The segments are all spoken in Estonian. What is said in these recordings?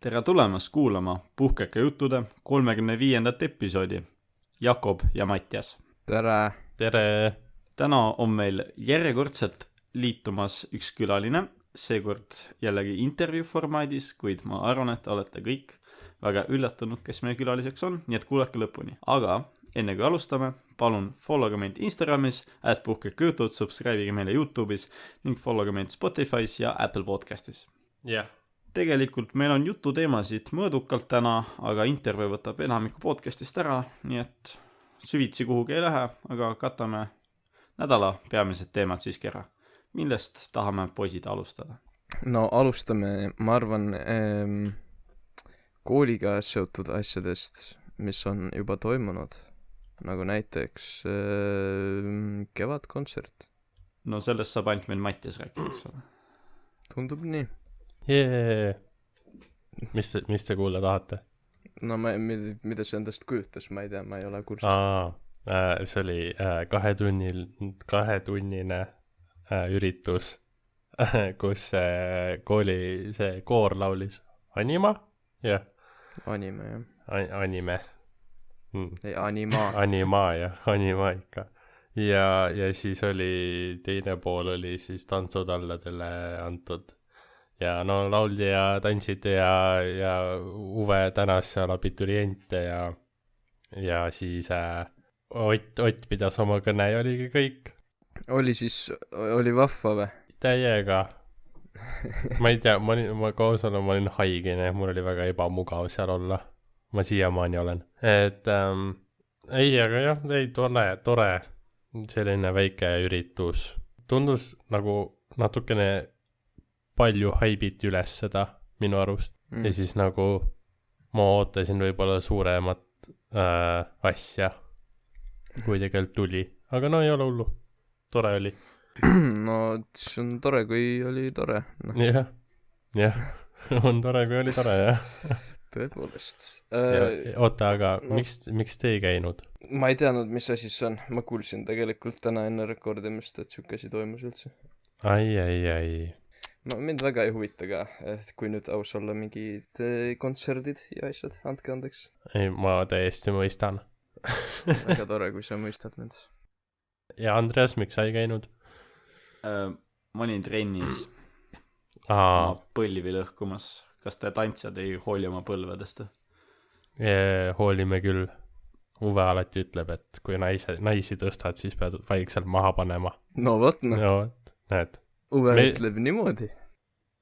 Tere tulemast kuulama Puhkeke juttude 35. episoodi. Jakob ja Mattias. Tere! Tere! Täna on meil järjekordselt liitumas üks külaline, seekord jällegi intervjuu formaadis, kuid ma arvan, et olete kõik väga üllatunud, kes meie külaliseks on, nii et kuulake lõpuni. Aga enne kui alustame, palun followge meid Instagramis, @puhkekejutud, subscribe'ige meile YouTube'is ning followge meid Spotify's ja Apple Podcastis. Jah. Tegelikult meil on jututeemasid mõõdukalt täna, aga intervjuu võtab enamiku podcastist ära, nii et süvitsi kuhugi ei lähe, aga katame nädala peamised teemad siiski ära. Millest tahame poisid alustada? No alustame, ma arvan, kooliga seotud asjadest, mis on juba toimunud, nagu näiteks kevadkontsert. No sellest saab ainult meil Mattias rääkida, eks ole. Tundub nii. Jee. Mis te kuulla tahate? No mida see endast kujutas, ma ei tea, ma ei ole kursis. See oli kahetunnine üritus, kus kooli see koor laulis Anima? Jah. Anime, jah. Anime. Ei, Anima. Anima ikka. Ja siis oli, teine pool oli siis tantsutalladele antud. Ja no lauldi ja tantsiti ja Uwe tänas seal abituriente ja siis Ott pidas oma kõne ja oligi kõik. Oli vahva või? Täiega. Ma ei tea, ma olin haigine, mul oli väga ebamugav seal olla. Ma siiamaani olen. Ei, aga jah, tore. Selline väike üritus. Tundus nagu natukene palju haibiti üles seda minu arust. Ja siis nagu ma ootasin võib-olla suuremat asja, kui tegelikult tuli. Aga no ei ole hullu. Tore oli. No see on tore, kui oli tore. No. Jah. On tore, kui oli tore, jah. Tõepoolest. Oota, aga miks te ei käinud? Ma ei teadnud, mis asi see on. Ma kuulsin tegelikult täna enne rekordimist, et siuke asi toimus üldse. Ai. No mind väga ei huvita ka, et kui nüüd aus olla mingid kontserdid ja asjad, andke andeks. Ei, ma täiesti mõistan. Väga tore, kui sa mõistad mind. Ja Andreas, miks sa ei käinud? Ma olin trennis põlvi lõhkumas. Kas te tantsijad ei hooli oma põlvedest? Hoolime küll. Uwe alati ütleb, et kui naisi tõstad, siis pead vaikselt maha panema. No vot, noh. No, näed. Uwe ütleb niimoodi.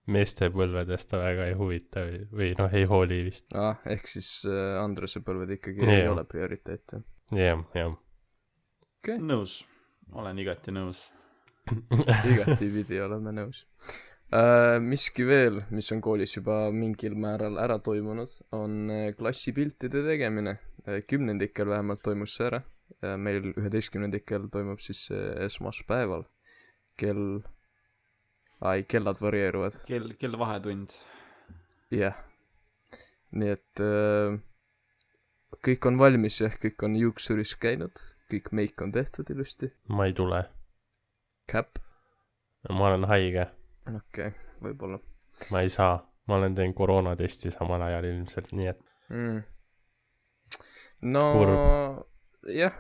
Meeste põlvedest ta väga ei huvita või noh, ei hooli vist. Ehk siis Andrese põlved ikkagi ei ole prioriteet. Jah. Okay. Nõus. Olen igati nõus. Igati pidi oleme nõus. Miski veel, mis on koolis juba mingil määral ära toimunud, on klassipiltide tegemine. 10-ndikel vähemalt toimus see ära. Meil 11-ndikel toimub siis esmaspäeval. Kellad varieeruvad. Kell vahetund. Jah. Nii et kõik on valmis ja kõik on juuksuris käinud. Kõik meik on tehtud ilusti. Ma ei tule. Käpp? Ma olen haige. Okei, võib-olla. Ma ei saa. Ma olen teinud koroonatesti samal ajal ilmselt, nii et... No... Kurb. Jah,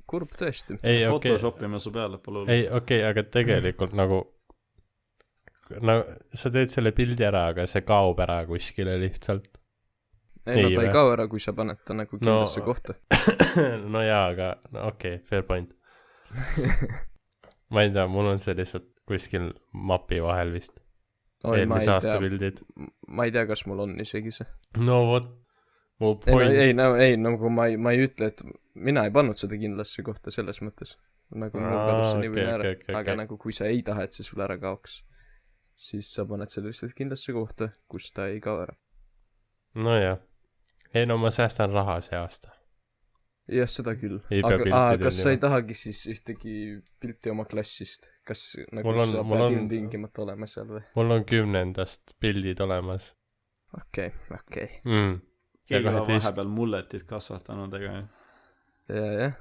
kurb tõesti. Photoshopime su peale, palun. Ei, aga tegelikult nagu sa teed selle pildi ära, aga see kaob ära kuskile lihtsalt. Ei, no ta ei kao ära, kui sa paned ta nagu kindlasse kohta. No jaa, aga fair point. Ma ei tea, mul on see lihtsalt kuskil mapi vahel vist. Eelmise aasta pildid. Ma ei tea, kas mul on isegi see. No vot, mu point. Ei, nagu ma ei ütle, et mina ei pannud seda kindlasse kohta selles mõttes. Nagu mul kadus see nii või ära. Aga nagu kui sa ei taha, et see sul ära kaoks, siis sa paned selle lihtsalt kindlasse kohta, kus ta ei kao ära. No jah. Ei, no ma säästan raha see aasta. Jah, seda küll. Aga kas sa ei tahagi siis ühtegi pilti oma klassist? Kas nagu sa pead ilmtingimata olema seal või? Mul on 10-ndast pildid olemas. Okei. Keegi on vahepeal mulletid kasvatanud, ega jah.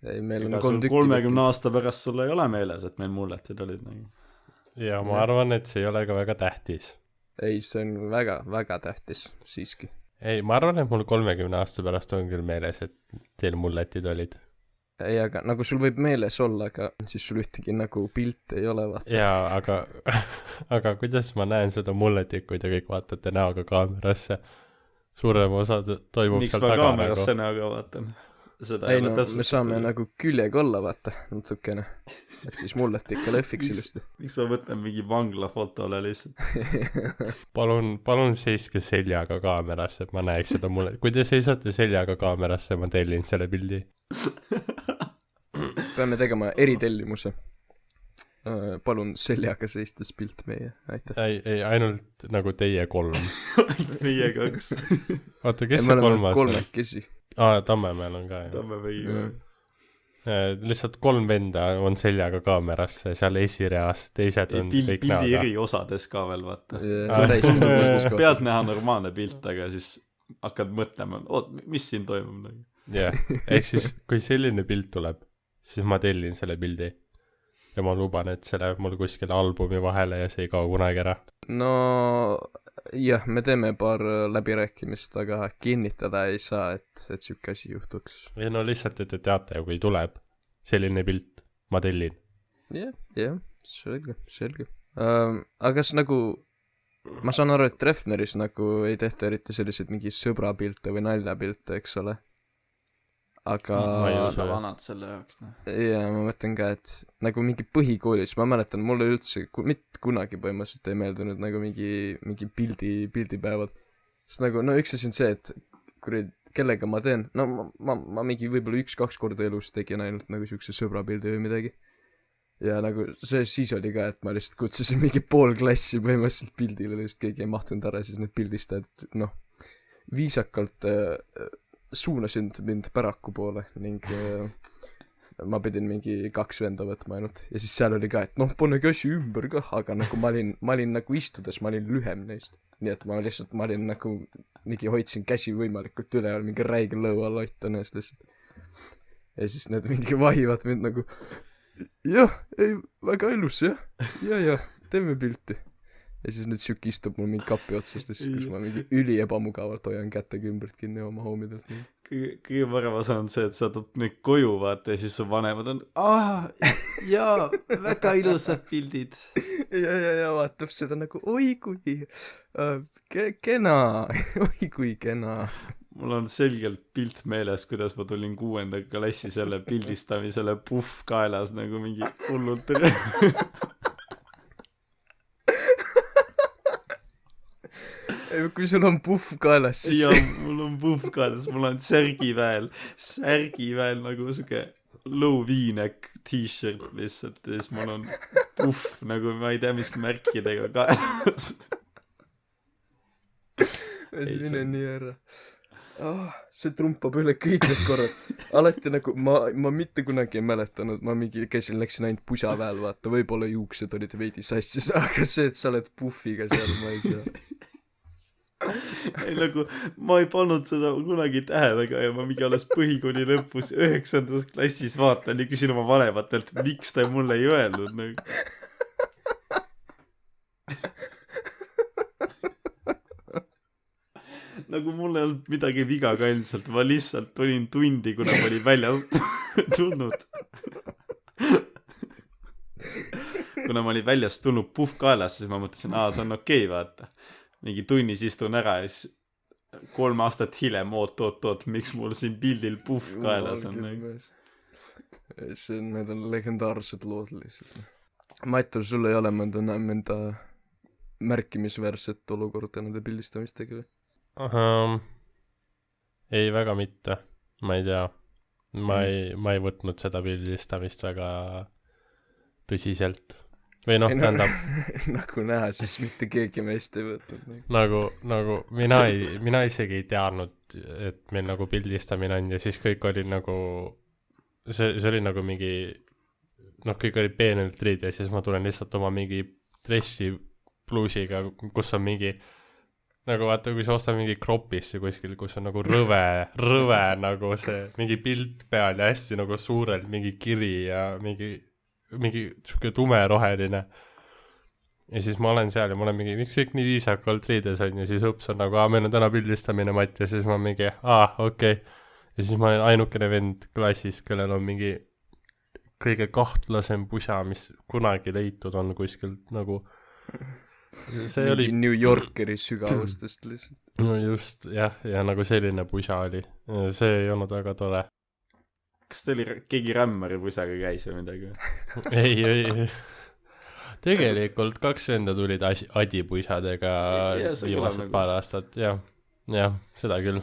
Ei, meil on 3 tükki. 30 aasta pärast sul ei ole meeles, et meil mulletid olid nagu. Ja ma arvan, et see ei ole ka väga tähtis. ei , see on väga , väga tähtis siiski . ei , ma arvan , et mul 30 aasta pärast on küll meeles , et teil mulletid olid . ei , aga nagu sul võib meeles olla , aga siis sul ühtegi nagu pilte ei ole , vaata . jaa , aga kuidas ma näen seda mulletit , kui te kõik vaatate näoga kaamerasse ? suurem osa toimub miks seal ma taga kaamerasse nagu . näoga vaatan ? seda ei no ole täpselt me saame nagu küljega olla , vaata , natukene . et siis mullet ikka lehviks ilusti . miks ma võtan mingi vanglafotole lihtsalt ? palun seiske seljaga kaamerasse , et ma näeks seda mullet . kui te seisate seljaga kaamerasse , ma tellin selle pildi . peame tegema eritellimuse . palun seljaga seistes pilt meie , aitäh . ei , ainult nagu teie 3 . meie 2 . oota , kes me see oleme 3 on ? kolmekesi . Tammemäel on ka ju . Tammemägi . lihtsalt 3 venda on seljaga kaamerasse seal esireas , teised on kõik pildi näoga . eri osades ka veel vaata . täiesti nagu vastaskoht . pealtnäha normaalne pilt , aga siis hakkad mõtlema , oot , mis siin toimub nagu . jah , ehk siis kui selline pilt tuleb , siis ma tellin selle pildi ja ma luban , et see läheb mul kuskile albumi vahele ja see ei kao kunagi ära . no jah , me teeme paar läbirääkimist , aga kinnitada ei saa , et siuke asi juhtuks . ei no lihtsalt , et te teate , kui tuleb selline pilt , ma tellin . jah , selge . aga kas nagu , ma saan aru , et Treffneris nagu ei tehta eriti selliseid mingi sõbrapilte või naljapilte , eks ole ? aga Ma ei usu. vanad selle jaoks , noh . jaa , ma mõtlen ka , et nagu mingi põhikoolis , ma mäletan , mulle üldse mitte kunagi põhimõtteliselt ei meeldinud nagu mingi pildipäevad . sest nagu , no üks asi on see , et kurat , kellega ma teen , no ma mingi võib-olla 1-2 korda elus tegin ainult nagu siukse sõbrapildi või midagi . ja nagu see siis oli ka , et ma lihtsalt kutsusin mingi pool klassi põhimõtteliselt pildile , lihtsalt keegi ei mahtunud ära , siis need pildistajad , noh , viisakalt suunasid mind päraku poole ning ma pidin mingi 2 venda võtma ainult ja siis seal oli ka , et noh , pane käsi ümber kah , aga nagu ma olin nagu istudes , ma olin lühem neist . nii et ma olin nagu mingi hoidsin käsi võimalikult üleval , mingi räige lõualott on ees lihtsalt . ja siis need mingi vahivad mind nagu jah , ei , väga ilus jah , ja , teeme pilti . ja siis nüüd siuke istub mul mingi kapi otsast , kus ma mingi üliebamugavalt hoian kätega ümbert kinni oma hoomidelt . kõige parem osa on see , et sa tood neid koju vaata ja siis su vanemad on jaa , väga ilusad pildid . ja vaatab seda nagu oi kui kena , oi kui kena . mul on selgelt pilt meeles , kuidas ma tulin 6. klassi selle pildistamisele puhv kaelas nagu mingi hullult kui sul on puhv kaelas , siis ja mul on puhv kaelas , mul on särgiväel nagu siuke low V-neck t-shirt lihtsalt ja siis mul on puhv nagu ma ei tea mis märkidega kaelas . mine nii ära . see trumpab üle kõik need korrad . alati nagu ma mitte kunagi ei mäletanud , ma mingi läksin ainult pusaväel , vaata , võib-olla juuksed olid veidi sassis , aga see , et sa oled puhviga seal , ma ei saa . ei nagu ma ei pannud seda kunagi tähelega ja ma mingi alles põhikooli lõpus 9. klassis vaatan ja küsin oma vanematelt , miks ta mulle ei öelnud nagu . nagu mul ei olnud midagi viga ka ilmselt , ma lihtsalt tulin tundi , kuna ma olin väljast tulnud . kuna ma olin väljast tulnud puhv kaelas , siis ma mõtlesin , see on okei , vaata . mingi tunnis istun ära ja siis 3 aastat hiljem oot , miks mul siin pildil puhv kaelas on nagu. Need on legendaarsed lood lihtsalt . Mattul , sul ei ole mõnda märkimisväärset olukorda nende pildistamistega või ? ei , väga mitte , ma ei tea , ma ei võtnud seda pildistamist väga tõsiselt või noh , tähendab nagu näha , siis mitte keegi meist ei võtnud nagu mina isegi ei teadnud , et meil nagu pildistamine on ja siis kõik oli nagu see oli nagu mingi noh , kõik olid peenelt riid ja siis ma tulen lihtsalt oma mingi dressi pluusiga , kus on mingi nagu vaata , kui sa ostad mingi kropisse kuskil , kus on nagu rõve nagu see mingi pilt peal ja hästi nagu suurelt mingi kiri ja mingi siuke tumeroheline ja siis ma olen seal ja ma olen mingi, miks kõik nii viisakalt riides on ja siis õps on nagu, meil on täna pildistamine, Matt, ja siis ma mingi, okei. Ja siis ma olen ainukene vend klassis, kellel on mingi kõige kahtlasem pusa, mis kunagi leitud on kuskilt nagu see mingi oli New Yorkeri sügavustest lihtsalt. no just, jah, ja nagu selline pusa oli. See ei olnud väga tore. Kas teil keegi rämmari pusaga käis või midagi? ei. Tegelikult 2 venda tulid adipuisadega viimased paar aastat, jah, seda küll.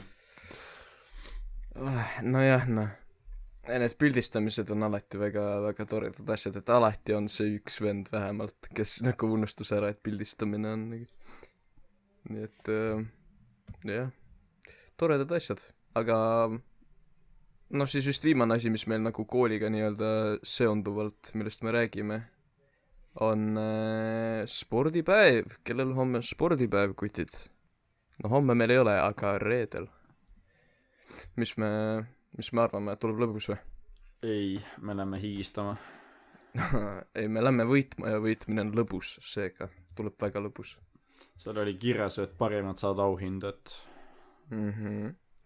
Nojah, need pildistamised on alati väga, väga toredad asjad, et alati on see üks vend vähemalt, kes nagu unustus ära, et pildistamine on nii et jah, toredad asjad, aga siis just viimane asi, mis meil nagu kooliga nii-öelda seonduvalt, millest me räägime, on spordipäev, kellel homme spordipäev, kutid. Homme meil ei ole, aga reedel. Mis me arvame, tuleb lõbus või? Ei, me lähme higistama. Ei, me lähme võitma ja võitmine on lõbus, seega tuleb väga lõbus. Seal oli kirjas, et parimad saad auhindu, et...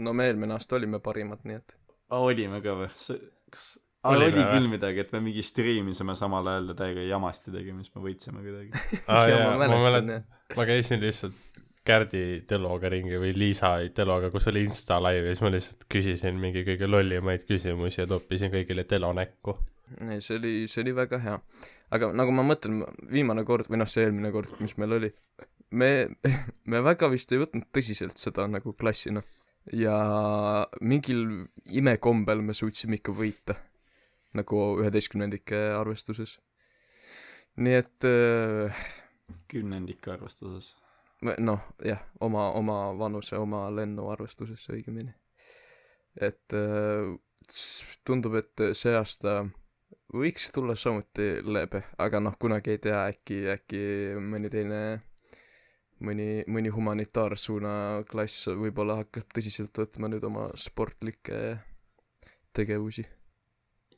No me eelmine aasta olime parimad, nii et... olime ka või? Oli küll midagi, et me mingi striimisime samal ajal ja täiega jamasti tegime, mis me võitsime kuidagi. Ma käisin lihtsalt Kärdi Teloga ringi või Liisa Teloga, kus oli Insta live ja siis ma lihtsalt küsisin mingi kõige lollimaid küsimusi ja toppisin kõigile Telo näkku. Ei, see oli väga hea. Aga nagu ma mõtlen, viimane kord, või see eelmine kord, mis meil oli, me väga vist ei võtnud tõsiselt seda nagu klassina. Ja mingil imekombel me suutsime ikka võita. Nagu 11-ndike arvestuses. Nii et... 10-ndike arvestuses. Jah, oma vanuse, oma lennu arvestuses õigemini. Et tundub, et see aasta võiks tulla samuti lebe, aga kunagi ei tea, äkki mõni teine, mõni humanitaarsuuna klass võib-olla hakkab tõsiselt võtma nüüd oma sportlikke tegevusi.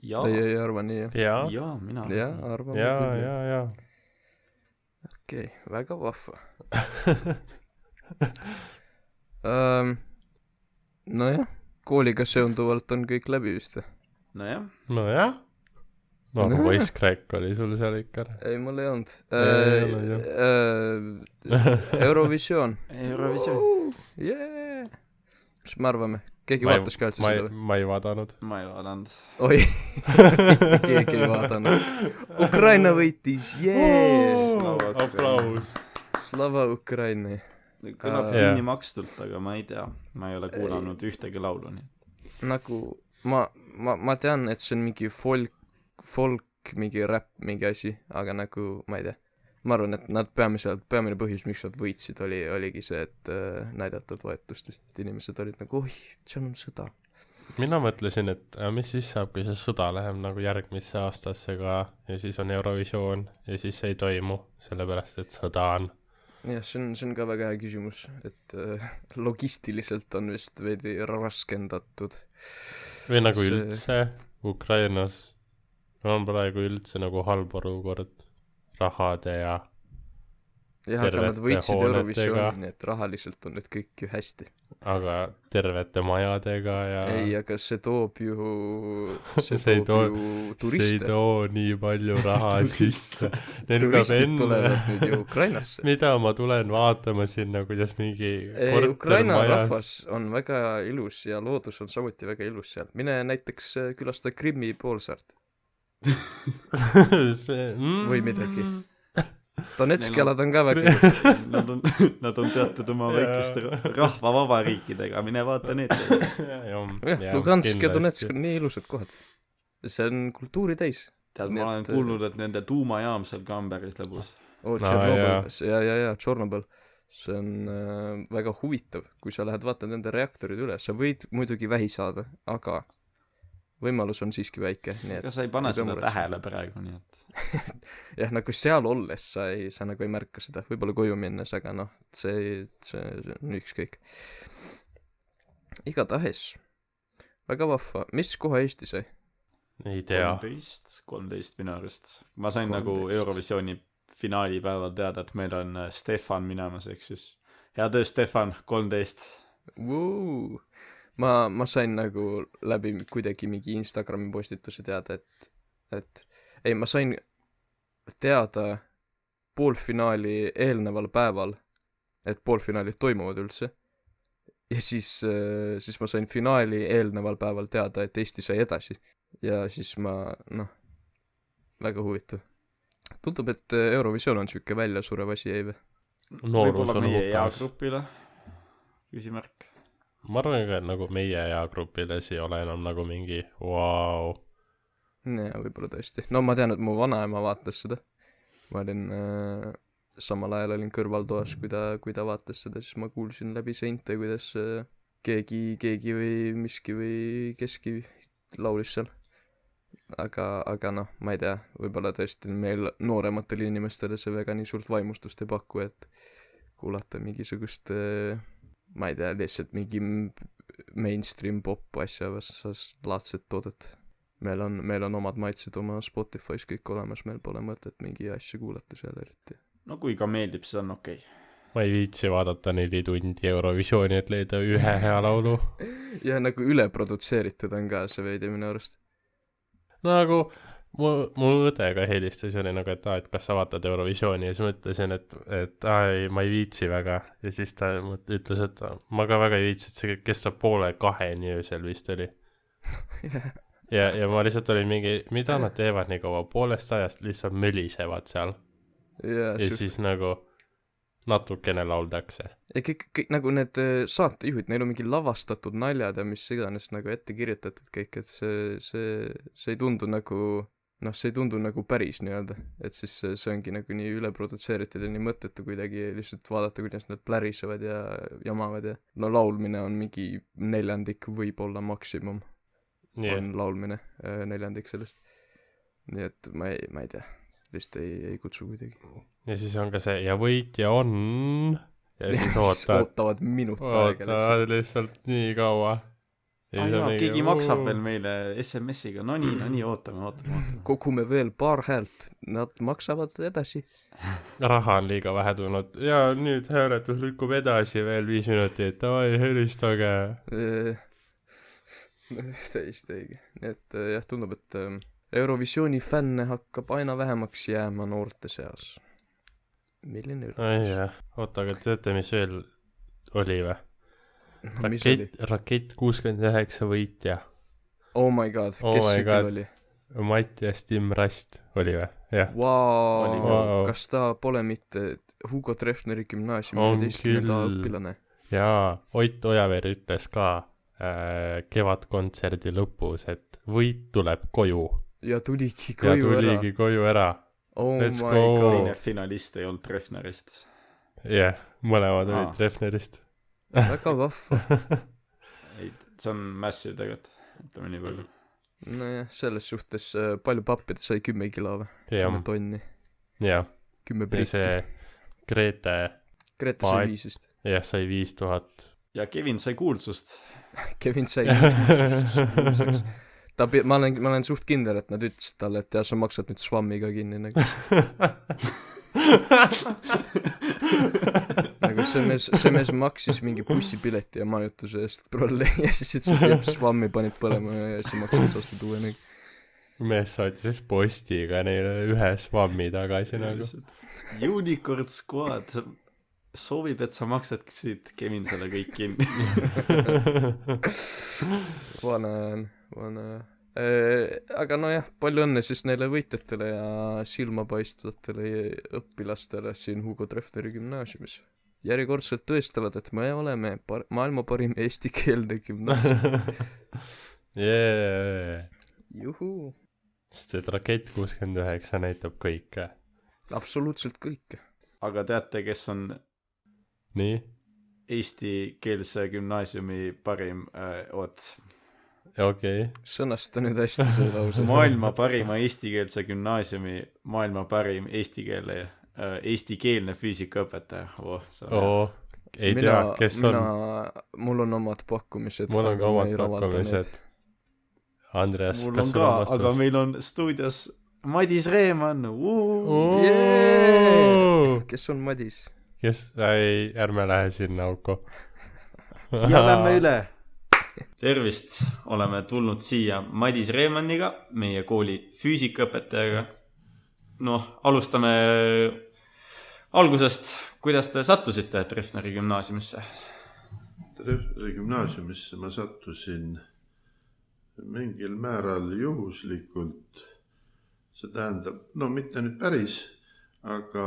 Teie ei arva nii, jah? Jaa, mina arvan. Jaa, arvame küll. Jaa. Okei, väga vahva. Nojah, kooliga seonduvalt on kõik läbi vist. Nojah. Nagu voice crack oli sul seal ikka. Ei, mul ei olnud. Eurovisioon. Yeah! Mis me arvame? Keegi vaatas ka üldse seda või? Ma ei vaadanud. Oi, keegi ei vaadanud. Ukraina võitis, Aplaus. Slava Ukraini. Kõlab kinni makstult, aga ma ei tea. Ma ei ole kuulanud ühtegi laulu nii. Nagu, ma tean, et see on mingi folk, mingi rap, mingi asi, aga nagu, ma ei tea. Ma arvan, et nad peamine põhjus, miks nad võitsid, oligi see, et näidata toetust vist, et inimesed olid nagu, see on sõda. Mina mõtlesin, et mis siis saab, kui see sõda läheb nagu järgmisse aastasse ka ja siis on Eurovisioon ja siis ei toimu, sellepärast, et sõda on. Jah, see on ka väga hea küsimus, et logistiliselt on vist veidi raskendatud. Või nagu üldse Ukrainas on praegu üldse nagu halb olukord rahade ja aga nad võitsid Eurovisiooni, nii et rahaliselt on need kõik ju hästi. Aga tervete majadega ja... Ei, aga see toob ju see turiste. See ei too nii palju raha sisse. Turistid tulevad nüüd ju Ukrainasse. Mida ma tulen vaatama sinna, kuidas mingi Ukraina rahvas on väga ilus ja loodus on samuti väga ilus seal. Mine näiteks külastada Krimmi poolsaart. Või midagi. Donetski alad on ka väga ilus. Nad on teatud oma väikeste rahvavabariikidega, mine vaata need. Lugansk ja Donetsk on nii ilusad kohad. See on kultuuri täis. Ma olen kuulnud, et nende tuumajaam seal ka on päris lõbus. Tšornobõl. See on väga huvitav, kui sa lähed vaata nende reaktorid üle. Sa võid muidugi vähi saada, aga võimalus on siiski väike. Aga sa ei pane seda tähele praegu, nii et... Jah, nagu seal olles sa nagu ei märka seda, võib-olla koju minnes, aga see on ükskõik. Igatahes. Väga vahva. Mis koha Eesti sai? Ei tea. 13 minu arust. Ma sain 13. Nagu Eurovisiooni finaalipäeval teada, et meil on Stefan minemas, ehk siis hea töö, Stefan, 13. ma sain nagu läbi kuidagi mingi Instagrami postituse teada, et ei, ma sain teada poolfinaali eelneval päeval, et poolfinaalid toimuvad üldse. Ja siis ma sain finaali eelneval päeval teada, et Eesti sai edasi. Ja siis väga huvitav. Tundub, et Eurovisioon on siuke väljasurev asi, ei või? Võib-olla meie eagrupile küsimärk. Ma arvan ka, et nagu meie eagrupile ei ole enam nagu mingi vau. Ja võib-olla tõesti. No ma tean, et mu vanaema vaatas seda. Ma olin samal ajal olin kõrvaltoas, kui ta vaatas seda, siis ma kuulsin läbi seinte, kuidas keegi või miski või keski laulis seal. Aga ma ei tea, võib-olla tõesti meil noorematele inimestele see väga nii suurt vaimustust ei paku, et kuulata mingisugust, ma ei tea, lihtsalt mingi mainstream pop asja laadset toodet. Meil on omad maitsed oma Spotify's kõik olemas, meil pole mõtet mingi asja kuulata seal eriti. No kui ka meeldib, siis on okei. Ma ei viitsi vaadata 4 tundi Eurovisiooni, et leida ühe hea laulu. Ja nagu üleprodutseeritud on ka see veidi minu arust. Nagu mu õde ka helistas ja oli nagu, et kas sa vaatad Eurovisiooni ja siis ma ütlesin, et ma ei viitsi väga ja siis ta ütles, et ma ka väga ei viitsi, et see kestab 1:30 öösel vist oli. ja ma lihtsalt olin mingi, mida nad teevad nii kaua, 1:30 ajast lihtsalt mölisevad seal ja siis nagu natukene lauldakse. Ja kõik nagu need saatejuhid, neil on mingi lavastatud naljad ja mis iganes nagu ette kirjutatud kõik, et see ei tundu nagu see ei tundu nagu päris nii-öelda, et siis see ongi nagu nii üleprodutseeritud ja nii mõttetu kuidagi lihtsalt vaadata, kuidas nad plärisevad ja jamavad ja laulmine on mingi 1/4 võib-olla maksimum on laulmine 1/4 sellest. Nii et ma ei tea, lihtsalt ei kutsu kuidagi. Ja siis on ka see, ja võitja on ja siis ootavad minut aega ootavad lihtsalt nii kaua. Keegi maksab veel meile SMS-iga, no nii, ootame. Kogume veel paar häält, nad maksavad edasi. Raha on liiga vähe tulnud ja nüüd hääletus lükkub edasi veel 5 minutit, helistage. Täiesti õige. Et jah, tundub, et Eurovisiooni fänne hakkab aina vähemaks jääma noorte seas. Milline üllatus? Oota, aga teate, mis veel oli või? Rakett 69 võitja. Oh my god, kes see küll oli? Mattias Tim Rast oli või? Jah. Wow. Kas ta pole mitte Hugo Treffneri gümnaasiumi 11. õpilane? Jaa, Ott Ojaveer ütles ka kevadkontserdi lõpus, et võit tuleb koju. Ja tuligi koju ära. Oh Let's my god. Teine finalist ei olnud Treffnerist. Jah, mõlemad olid Treffnerist. Väga vahva. See on massive tegelikult, ütleme nii palju. Nojah, selles suhtes palju pappida sai 10 kilo või? 10 tonni. Jah. 10 britti. Ja see Grete sai 5 vist. Jah, sai 5000. Ja Kevin sai kuulsust. Kevin sai kuulsust. Ma olen suht kindel, et nad ütlesid talle, et sa maksad nüüd Swammiga kinni nagu. Nagu see mees maksis mingi bussipileti ja majutuse eest prolle ja siis ütlesid, Swammi panid põlema ja siis maksid ostud uue nagu. Mees saatis postiga neile ühe Swammi tagasi nagu. Unicorn Squad soovib, et sa maksaksid Kevin selle kõik kinni. Vana. Aga nojah, palju õnne siis neile võitjatele ja silmapaistvatele õpilastele siin Hugo Treffneri gümnaasiumis. Järjekordselt tõestavad, et me oleme maailma parim eestikeelne gümnaasium. Juhu. Sest et Rakett 69 näitab kõike. Absoluutselt kõike. Aga teate, kes on nii? Eestikeelse gümnaasiumi parim Okay. Sõnasta nüüd hästi see lause. Maailma parima eestikeelse gümnaasiumi maailma parim eestikeelne füüsikaõpetaja. Ei tea, kes on. Mul on omad pakkumised. Mul on ka omad pakkumised. Andreas, mul on ka, aga meil on stuudios Madis Reemann. Kes on Madis? Kes? Ei, ärme lähe sinna auku. Ja lähme üle. Tervist, oleme tulnud siia Madis Reemanniga, meie kooli füüsikaõpetajaga. Alustame algusest. Kuidas te sattusite Treffneri gümnaasiumisse? Treffneri gümnaasiumisse ma sattusin mingil määral juhuslikult. See tähendab, mitte nüüd päris, aga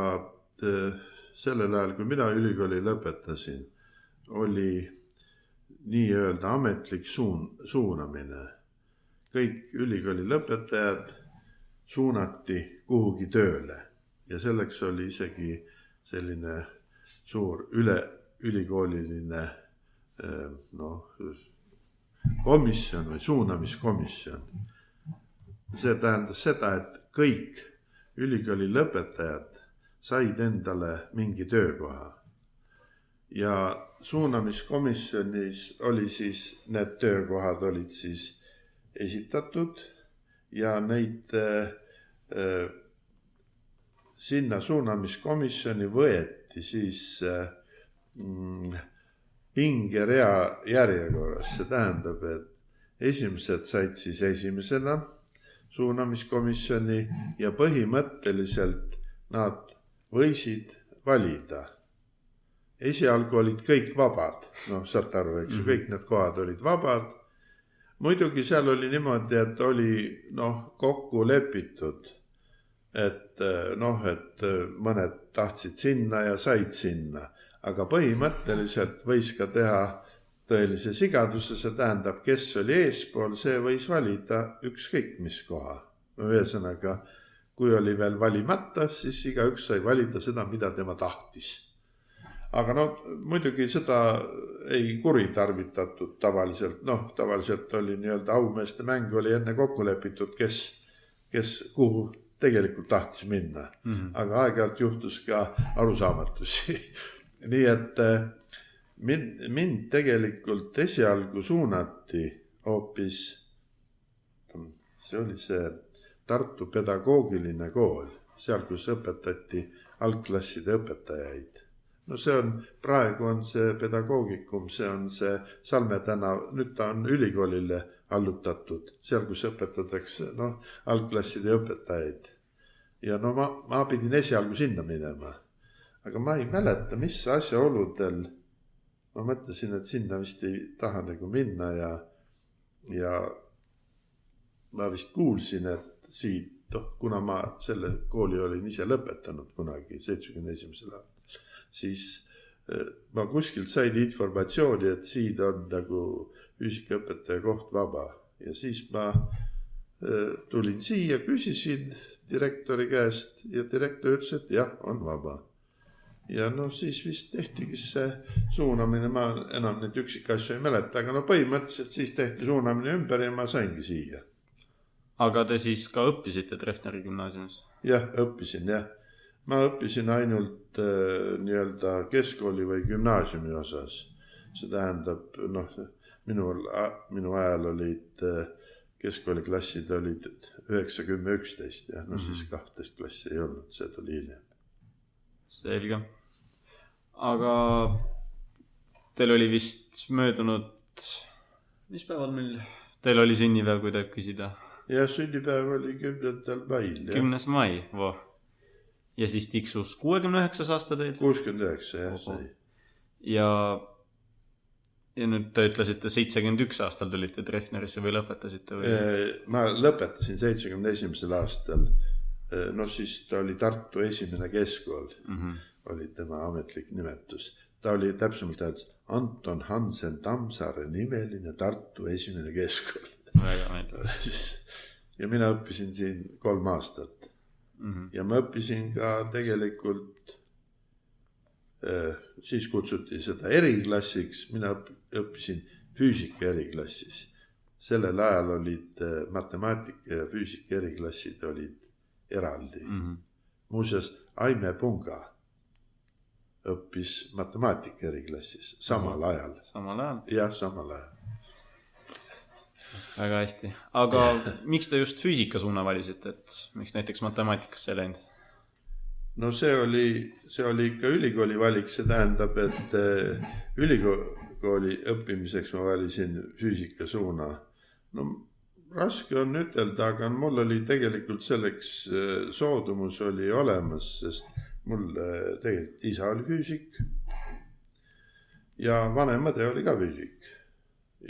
sellel ajal, kui mina ülikooli lõpetasin, oli nii-öelda ametlik suunamine. Kõik ülikooli lõpetajad suunati kuhugi tööle ja selleks oli isegi selline suur ülikooliline komisjon või suunamiskomisjon. See tähendas seda, et kõik ülikooli lõpetajad said endale mingi töökoha. Ja suunamiskomisjonis oli siis, need töökohad olid siis esitatud ja neid sinna suunamiskomisjoni võeti siis pingerea järjekorras. See tähendab, et esimesed said siis esimesena suunamiskomisjoni ja põhimõtteliselt nad võisid valida. Esialgu olid kõik vabad, saate aru, eks ju, kõik need kohad olid vabad. Muidugi seal oli niimoodi, et oli kokku lepitud, et mõned tahtsid sinna ja said sinna, aga põhimõtteliselt võis ka teha tõelise sigaduse, see tähendab, kes oli eespool, see võis valida ükskõik mis koha. Ühesõnaga, kui oli veel valimata, siis igaüks sai valida seda, mida tema tahtis. Aga muidugi seda ei kuritarvitatud tavaliselt. Tavaliselt oli nii-öelda aumeeste mäng oli enne kokku lepitud, kes kuhu tegelikult tahtis minna. Aga aeg-ajalt juhtus ka arusaamatusi. Nii et mind tegelikult esialgu suunati hoopis, see oli see Tartu pedagoogiline kool, seal kus õpetati algklasside õpetajaid. Praegu on see pedagoogikum, see on see Salme tänav, nüüd ta on ülikoolile allutatud, seal kus õpetatakse algklasside õpetajaid. Ja ma pidin esialgu sinna minema, aga ma ei mäleta, mis asjaoludel. Ma mõtlesin, et sinna vist ei taha nagu minna ja ma vist kuulsin, et siit, kuna ma selle kooli olin ise lõpetanud kunagi 71. aastal. Siis ma kuskilt sain informatsiooni, et siin on nagu füüsikaõpetaja koht vaba. Ja siis ma tulin siia, küsisin direktori käest ja direktor ütles, et jah, on vaba. Ja siis vist tehtigi see suunamine, ma enam neid üksikasju ei mäleta, aga põhimõtteliselt siis tehti suunamine ümber ja ma saingi siia. Aga te siis ka õppisite Treffneri gümnaasiumis? Jah, õppisin, jah. Ma õppisin ainult nii-öelda keskkooli või gümnaasiumi osas. See tähendab, minu ajal olid keskkooliklassid olid 9-10-11 ja siis 12 klassi ei olnud, see tuli hiljem. Selge. Aga teil oli vist möödunud, mis päeval meil? Teil oli sünnipäev, kui tohib küsida? Ja sünnipäev oli 10. mail. 10. mai, voh. Ja siis tiksus 69 aasta teil? 69, jah, sai. Ja nüüd te ütlesite 71 aastal tulite Treffnerisse või lõpetasite? Või? Ma lõpetasin 71. aastal. Siis ta oli Tartu esimene keskkool. Oli tema ametlik nimetus. Ta oli täpsemalt öeldes Anton Hansen Tammsaare nimeline Tartu esimene keskkool. Väga meeldiv. Ja mina õppisin siin 3 aastat. Ja ma õppisin ka tegelikult, siis kutsuti seda eriklassiks, mina õppisin füüsika eriklassis. Sellel ajal olid matemaatika ja füüsika eriklassid olid eraldi. Muuseas, Aime Punga õppis matemaatika eriklassis samal ajal. Samal ajal? Jah, samal ajal. väga hästi. Aga miks te just füüsika suuna valisite, et miks näiteks matemaatikasse ei läinud? No see oli ikka ülikooli valik, see tähendab, et ülikooli õppimiseks ma valisin füüsika suuna. No raske on ütelda, aga mul oli tegelikult selleks soodumus oli olemas, sest mul tegelikult isa oli füüsik ja vanemade oli ka füüsik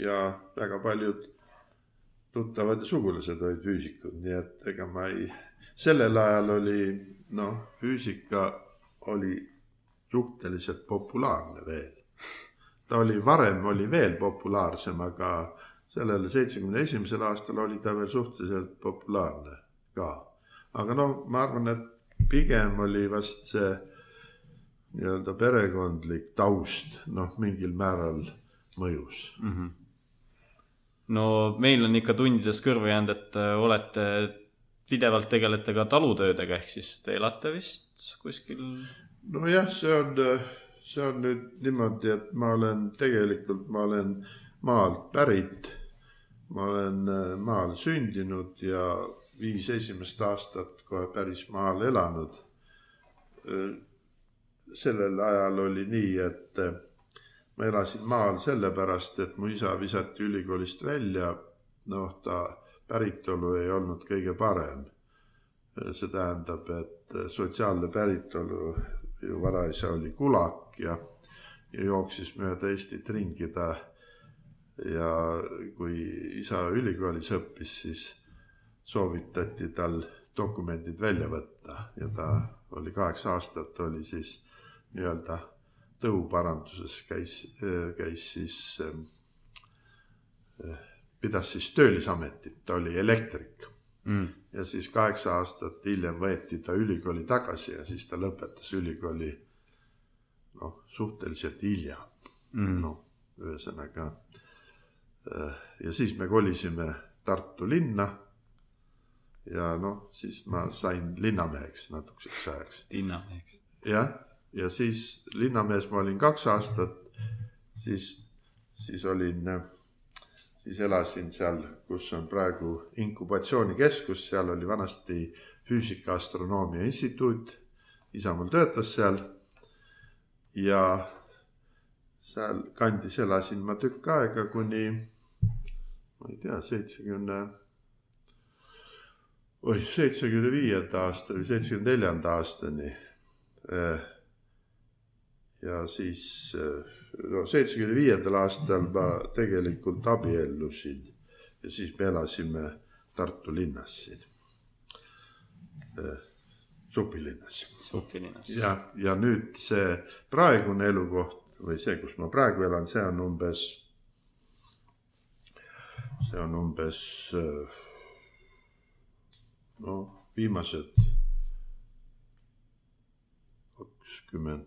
ja väga paljud tuttavad ja sugulased olid füüsikud, nii et ega ma ei, sellel ajal oli, füüsika oli suhteliselt populaarne veel. Ta oli varem veel populaarsem, aga sellel 71. aastal oli ta veel suhteliselt populaarne ka. Aga ma arvan, et pigem oli vast see nii-öelda perekondlik taust, mingil määral mõjus. Mm-hmm. No meil on ikka tundides kõrvu jäänud, et olete pidevalt tegelete ka talutöödega, ehk siis te elate vist kuskil? No jah, see on nüüd niimoodi, et ma olen maalt pärit, ma olen maal sündinud ja 5 esimest aastat kohe päris maal elanud. Sellel ajal oli nii, et ma elasin maal sellepärast, et mu isa visati ülikoolist välja, ta päritolu ei olnud kõige parem. See tähendab, et sotsiaalne päritolu ju varaisa oli kulak ja jooksis mööda Eestit ringida ja kui isa ülikoolis õppis, siis soovitati tal dokumendid välja võtta ja ta oli 8 aastat, oli siis nii-öelda tõuparanduses käis siis, pidas siis töölisametit, ta oli elektrik. Ja siis 8 aastat hiljem võeti ta ülikooli tagasi ja siis ta lõpetas ülikooli suhteliselt hilja. Ühesõnaga. Ja siis me kolisime Tartu linna ja siis ma sain linnameheks natukeseks ajaks. Linnameheks. Ja siis linnamees ma olin 2 aastat, siis elasin seal, kus on praegu inkubatsioonikeskus, seal oli vanasti Füüsika-astronoomia instituut, isa mul töötas seal ja seal kandis elasin ma tükk aega kuni, ma ei tea, 75. aasta või 74. aastani. Ja siis 75. aastal ma tegelikult abiellusin ja siis me elasime Tartu linnas siin, Supilinnas. Ja nüüd see praegune elukoht või see, kus ma praegu elan, see on umbes viimased 20,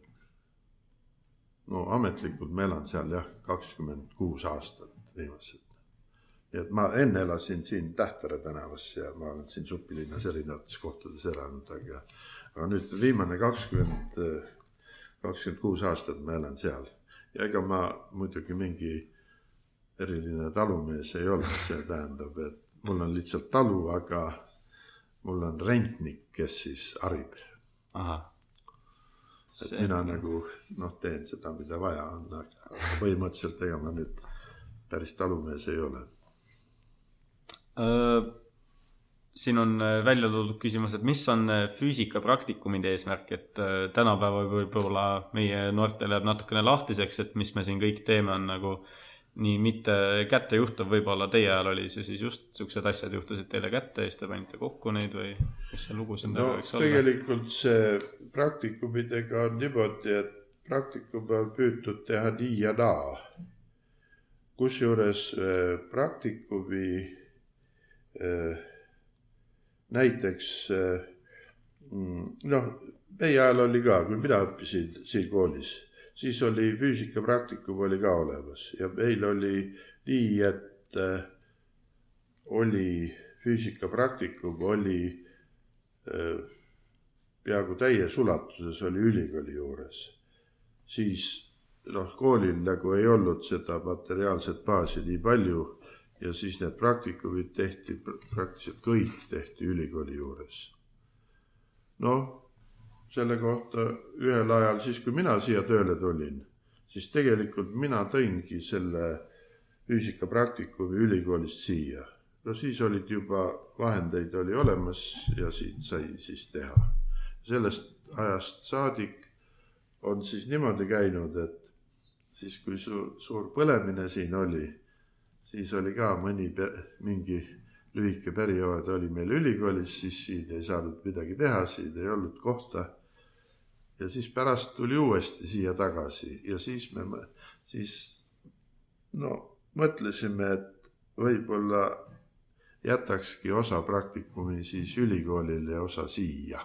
ametlikult ma elan seal 26 aastat viimased. Nii et ma enne elasin siin Tähtvere tänavas ja ma olen siin Supilinnas erinevates kohtades elanud, aga nüüd viimane 26 aastat ma elan seal. Ja ega ma muidugi mingi eriline talumees ei ole, see tähendab, et mul on lihtsalt talu, aga mul on rentnik, kes siis harib. Aha. Et mina teen seda, mida vaja on, aga põhimõtteliselt ega ma nüüd päris talumees ei ole. Siin on välja toodud küsimus, et mis on füüsika praktikumide eesmärk, et tänapäeva võib-olla meie noortele jääb natukene lahtiseks, et mis me siin kõik teeme on nagu nii mitte kätte juhtav, võib-olla teie ajal oli see siis just sellised asjad juhtusid teile kätte ja siis te panite kokku neid või mis see lugu siin võiks olla? Tegelikult see praktikumidega on niimoodi, et praktikum on püütud teha nii ja naa. Kusjuures praktikumi näiteks meie ajal oli ka, kui mina õppisin siin koolis, siis oli füüsika praktikum oli ka olemas ja meil oli nii, et oli füüsika praktikum oli peaaegu täies ulatuses oli ülikooli juures. Siis koolil nagu ei olnud seda materiaalset baasi nii palju ja siis need praktikumid tehti, praktiliselt kõik tehti ülikooli juures. Noh, selle kohta ühel ajal, siis kui mina siia tööle tulin, siis tegelikult mina tõingi selle füüsikapraktikumi ülikoolist siia. No siis olid juba vahendeid oli olemas ja siit sai siis teha. Sellest ajast saadik on siis niimoodi käinud, et siis kui suur põlemine siin oli, siis oli ka mingi lühike periood oli meil ülikoolis, siis siin ei saanud midagi teha, siin ei olnud kohta. Ja siis pärast tuli uuesti siia tagasi ja siis me mõtlesime, et võib-olla jätakski osa praktikumi siis ülikoolile ja osa siia.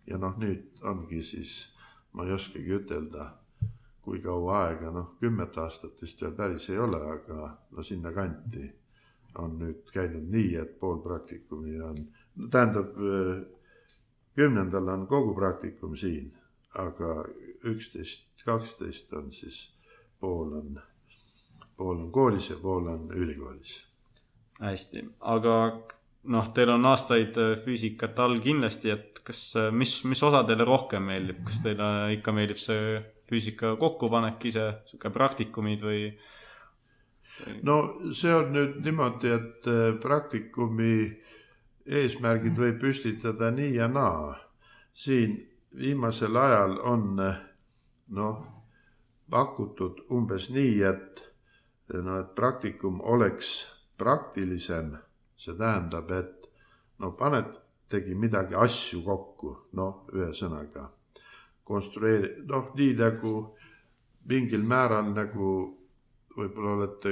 Ja nüüd ongi siis, ma ei oskagi ütelda, kui kaua aega, 10 aastat vist veel päris ei ole, aga sinna kanti on nüüd käinud nii, et pool praktikumi on, tähendab 10. on kogu praktikum siin, aga 11-12 on siis pool on koolis ja pool on ülikoolis. Hästi, aga teil on aastaid füüsikat all kindlasti, et mis osa teile rohkem meeldib? Kas teile ikka meeldib see füüsika kokkupanek ise, suke praktikumid või? No see on nüüd niimoodi, et praktikumi eesmärgid võib püstitada nii ja naa. Siin viimasel ajal on pakutud umbes nii, et praktikum oleks praktilisem. See tähendab, et tegi midagi asju kokku, ühesõnaga nii nagu mingil määral nagu võib-olla olete,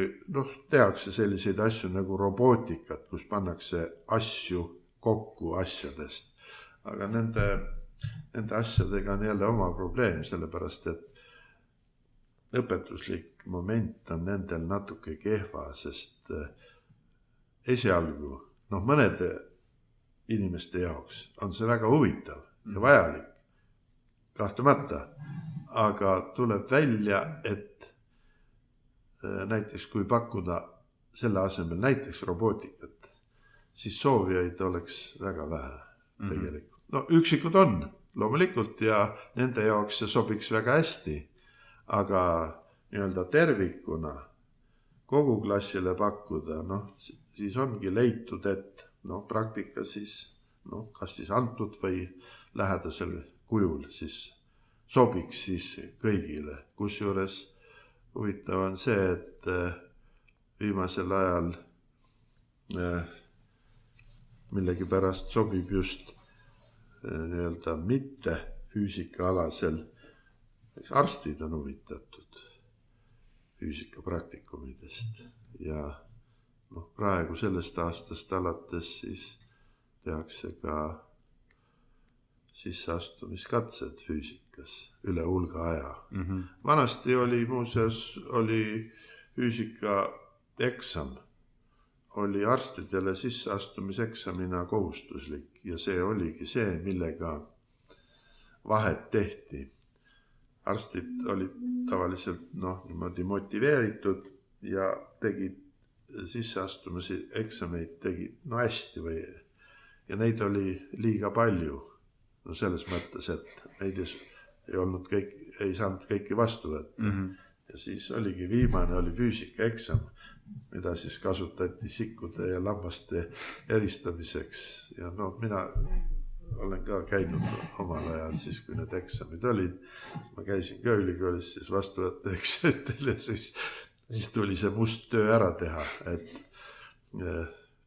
tehakse selliseid asju nagu robootikat, kus pannakse asju kokku asjadest. Aga nende asjadega on jälle oma probleem, sellepärast et õpetuslik moment on nendel natuke kehva, sest esialgu, mõnede inimeste jaoks on see väga huvitav ja vajalik, kahtlemata, aga tuleb välja, et näiteks kui pakkuda selle asemel näiteks robootikat, siis soovijaid oleks väga vähe tegelikult. Üksikud on loomulikult ja nende jaoks see sobiks väga hästi, aga nii-öelda tervikuna kogu klassile pakkuda, siis ongi leitud, et praktika siis, kas siis antud või lähedasel kujul siis sobiks siis kõigile. Kusjuures huvitav on see, et viimasel ajal millegipärast sobib just nii-öelda mitte füüsikaalasel, arstid on huvitatud füüsikapraktikumidest ja praegu sellest aastast alates siis tehakse ka sisseastumiskatsed füüsikas üle hulga aja. Vanasti oli muuseas füüsika eksam, oli arstidele sisseastumiseksamina kohustuslik ja see oligi see, millega vahet tehti. Arstid olid tavaliselt niimoodi motiveeritud ja tegid sisseastumise eksameid hästi ja neid oli liiga palju. Selles mõttes, et neid ei saanud kõiki vastu võtta. Ja siis oligi viimane oli füüsika eksam, mida siis kasutati sikkude ja lammaste eristamiseks. Ja mina olen ka käinud omal ajal siis, kui need eksamid olid. Ma käisin ka ülikoolis siis vastuvõtteeksametel ja siis tuli see must töö ära teha, et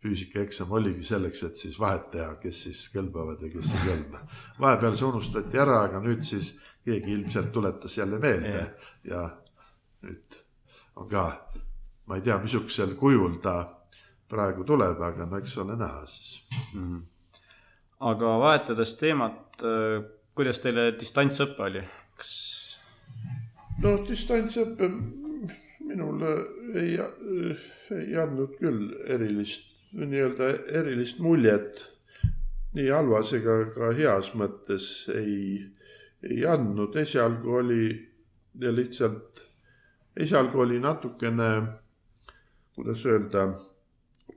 füüsikaeksam oligi selleks, et siis vahet teha, kes siis kõlbavad ja kes ei kõlba. Vahepeal see unustati ära, aga nüüd siis keegi ilmselt tuletas jälle meelde ja nüüd on ka, ma ei tea, missugusel kujul ta praegu tuleb, aga eks ole näha siis. Aga vahetades teemat, kuidas teile distantsõppe oli? Distantsõppe minul ei andnud küll erilist muljet, nii halvas ega ka heas mõttes ei andnud. Esialgu oli natukene, kuidas öelda,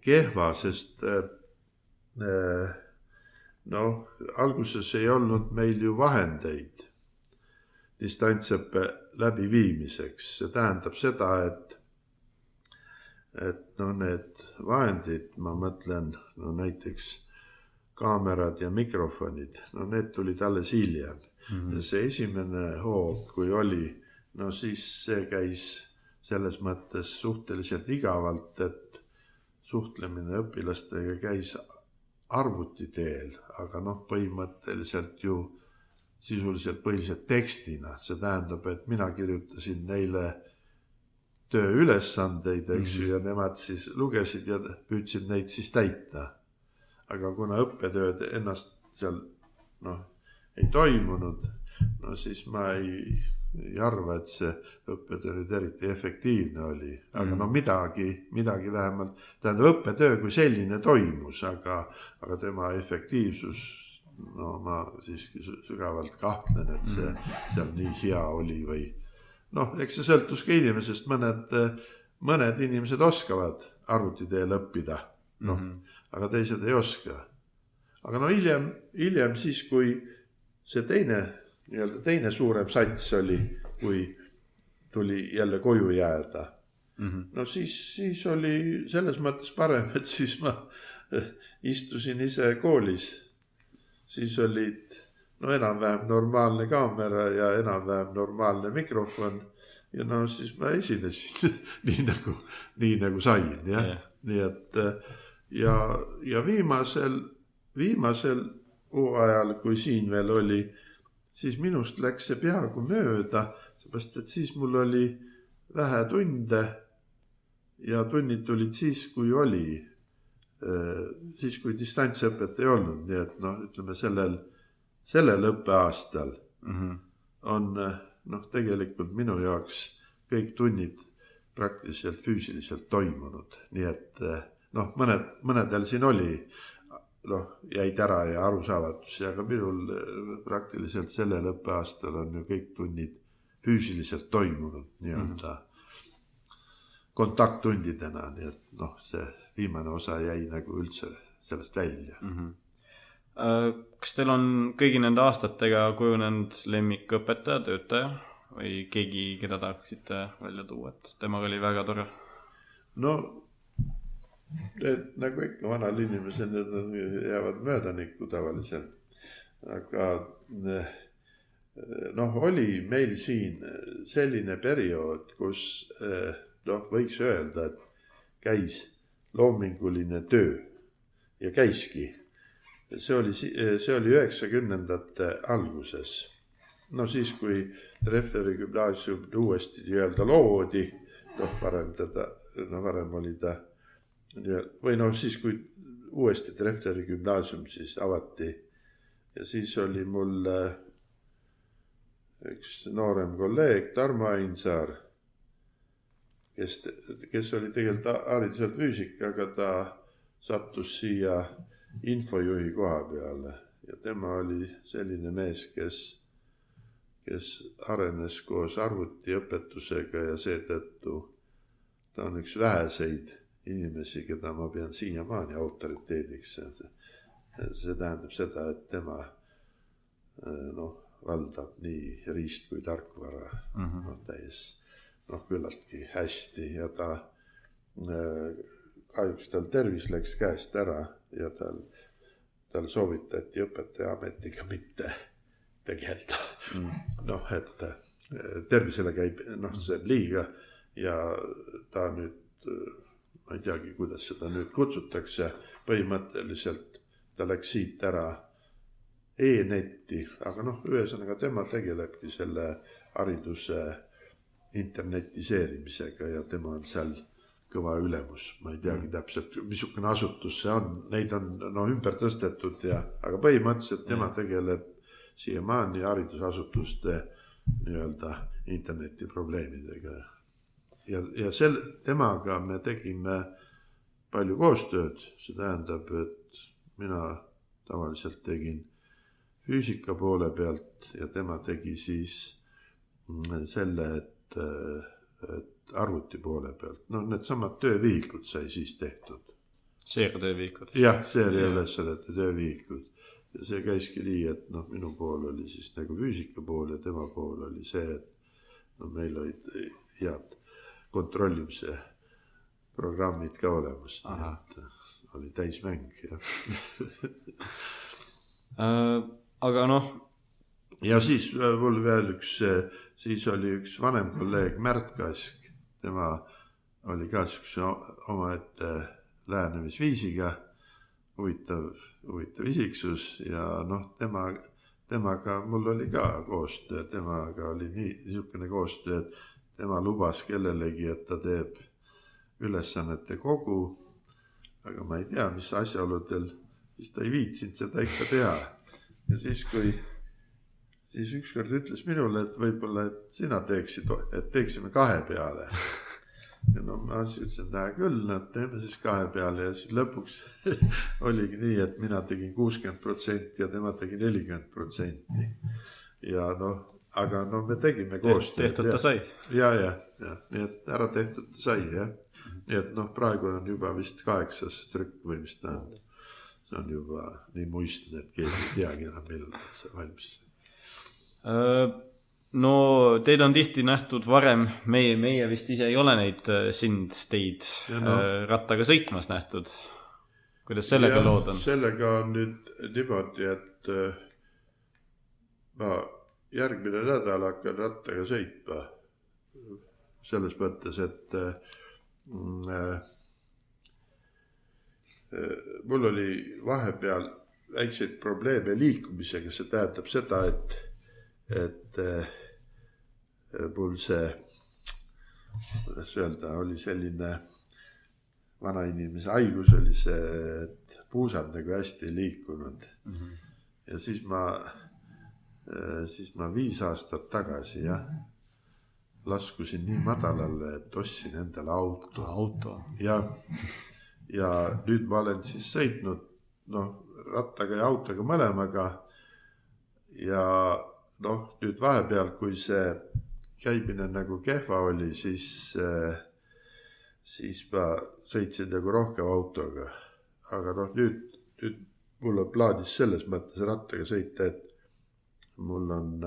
kehva, sest alguses ei olnud meil ju vahendeid distantsõppe läbiviimiseks. See tähendab seda, et need vahendid, ma mõtlen näiteks kaamerad ja mikrofonid, need tulid alles hiljem. See esimene hoog, kui oli, siis see käis selles mõttes suhteliselt igavalt, et suhtlemine õpilastega käis arvuti teel, aga põhimõtteliselt ju sisuliselt põhiliselt tekstina. See tähendab, et mina kirjutasin neile tööülesandeid, eks ju, ja nemad siis lugesid ja püüdsid neid siis täita. Aga kuna õppetööd ennast seal ei toimunud, siis ma ei arva, et see õppetöö nüüd eriti efektiivne oli. Aga midagi vähemalt, tähendab õppetöö kui selline toimus, aga tema efektiivsus, ma siiski sügavalt kahtlen, et see seal nii hea oli või eks see sõltus ka inimesest, mõned inimesed oskavad arvuti teel õppida, aga teised ei oska. Aga hiljem siis, kui see teine suurem sats oli, kui tuli jälle koju jääda, siis oli selles mõttes parem, et siis ma istusin ise koolis. Siis olid enam-vähem normaalne kaamera ja enam-vähem normaalne mikrofon ja siis ma esinesin nii nagu sain, jah. Nii et ja viimasel hooajal, kui siin veel oli, siis minust läks see peaaegu mööda, seepärast et siis mul oli vähe tunde ja tunnid tulid siis, kui oli. Siis kui distantsõpet ei olnud, nii et ütleme sellel õppeaastal on tegelikult minu jaoks kõik tunnid praktiliselt füüsiliselt toimunud, nii et mõnedel siin oli, jäid ära ja arusaavatusi, aga minul praktiliselt sellel õppeaastal on ju kõik tunnid füüsiliselt toimunud nii-öelda kontakttundidena, nii et see viimane osa jäi nagu üldse sellest välja. Kas teil on kõigi nende aastatega kujunenud lemmikõpetaja, töötaja või keegi, keda tahaksite välja tuua, et temaga oli väga tore? Nagu ikka vanal inimesel, need jäävad möödanikku tavaliselt. Aga oli meil siin selline periood, kus võiks öelda, et käis loominguline töö ja käiski. See oli 90ndate alguses. Siis, kui Treffneri gümnaasium uuesti loodi, varem oli ta, või siis, kui uuesti Treffneri gümnaasium siis avati ja siis oli mul üks noorem kolleeg, Tarmo Ainsaar, kes oli tegelikult hariduselt füüsik, aga ta sattus siia infojuhi koha peale ja tema oli selline mees, kes arenes koos arvutiõpetusega ja seetõttu ta on üks väheseid inimesi, keda ma pean siiamaani autoriteediks. See tähendab seda, et tema valdab nii riist kui tarkvara täis küllaltki hästi ja ta kahjuks tal tervis läks käest ära ja tal soovitati õpetaja ametiga mitte tegelda. Et tervisele käib, see on liiga ja ta nüüd, ma ei teagi, kuidas seda nüüd kutsutakse, põhimõtteliselt ta läks siit ära e-netti, aga ühesõnaga tema tegelebki selle hariduse internetiseerimisega ja tema on seal kõva ülemus. Ma ei teagi täpselt, missugune asutus see on, neid on ümber tõstetud aga põhimõtteliselt tema tegeleb siiamaani haridusasutuste nii-öelda internetiprobleemidega. Ja temaga me tegime palju koostööd, see tähendab, et mina tavaliselt tegin füüsika poole pealt ja tema tegi siis selle, et arvuti poole pealt. Need samad töövihikud sai siis tehtud. seeriatöövihikud. jah, seeriaülesannete töövihikud. Ja see käiski nii, et minu pool oli siis nagu füüsika pool ja tema pool oli see, et meil olid head kontrollimise programmid ka olemas. Nii et oli täismäng, jah. Aga ja siis mul veel siis oli üks vanem kolleeg Märt Kask, tema oli ka siukse omaette lähenemisviisiga, huvitav isiksus ja temaga mul oli ka koostöö, temaga oli niisugune koostöö, et tema lubas kellelegi, et ta teeb ülesannete kogu, aga ma ei tea, mis asjaoludel, siis ta ei viitsinud seda ikka teha. Ja siis ükskord ütles minule, et võib-olla, et sina teeksid, et teeksime 2 peale. Ja ma ütlesin, et küll, teeme siis 2 peale ja siis lõpuks oligi nii, et mina tegin 60% ja tema tegi 40%. Ja aga me tegime koostööd. Tehtud ta sai. Ja, nii et ära tehtud ta sai, jah. Nii et praegu on juba vist 8. trükk või mis ta on. See on juba nii muistne, et keegi ei teagi enam millal see valmis. No teid on tihti nähtud varem, meie vist ise ei ole teid rattaga sõitmas nähtud. Kuidas sellega lood on? Sellega on nüüd niimoodi, et ma järgmine nädal hakkan rattaga sõitma. Selles mõttes, et mul oli vahepeal väikseid probleeme liikumisega, see tähendab seda, et mul see, kuidas öelda, oli selline vanainimese haigus oli see, et puusad nagu hästi ei liikunud. Ja siis ma 5 aastat tagasi, laskusin nii madalale, et ostsin endale auto. Ja nüüd ma olen siis sõitnud, rattaga ja autoga mõlemaga. Ja nüüd vahepeal, kui see käimine nagu kehva oli, siis ma sõitsin nagu rohkem autoga. Aga nüüd mul on plaanis selles mõttes rattaga sõita, et mul on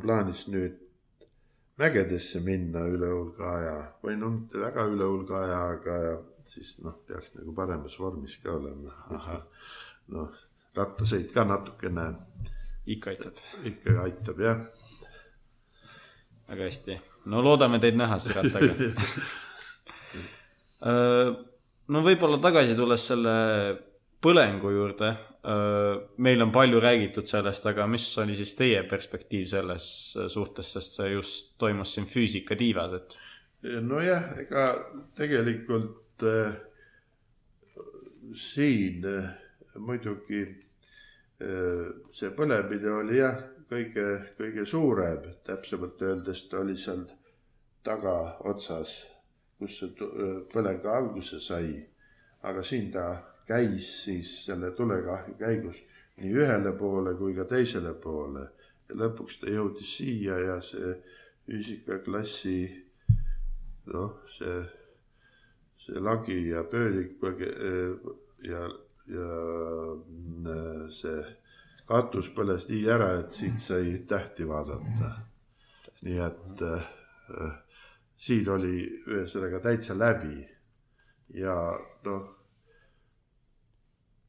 plaanis nüüd mägedesse minna üle hulga aja või mitte väga üle hulga aja, aga siis peaks nagu paremas vormis ka olema. Rattasõit ka natukene. Ikka aitab, jah. Väga hästi. No loodame teid näha siis rattaga. No võib-olla tagasi tulles selle põlengu juurde. Meil on palju räägitud sellest, aga mis oli siis teie perspektiiv selles suhtes, sest see just toimus siin füüsikatiivas, et... Nojah, ega tegelikult siin muidugi see põlemine oli kõige suurem, täpsemalt öeldes ta oli seal tagaotsas, kus see põleng alguse sai, aga siin ta käis siis selle tulekahju käigus nii ühele poole kui ka teisele poole ja lõpuks ta jõudis siia ja see füüsikaklassi see lagi ja pöölik ja see katus põles nii ära, et siit sai tähti vaadata. Nii et siin oli ühesõnaga täitsa läbi ja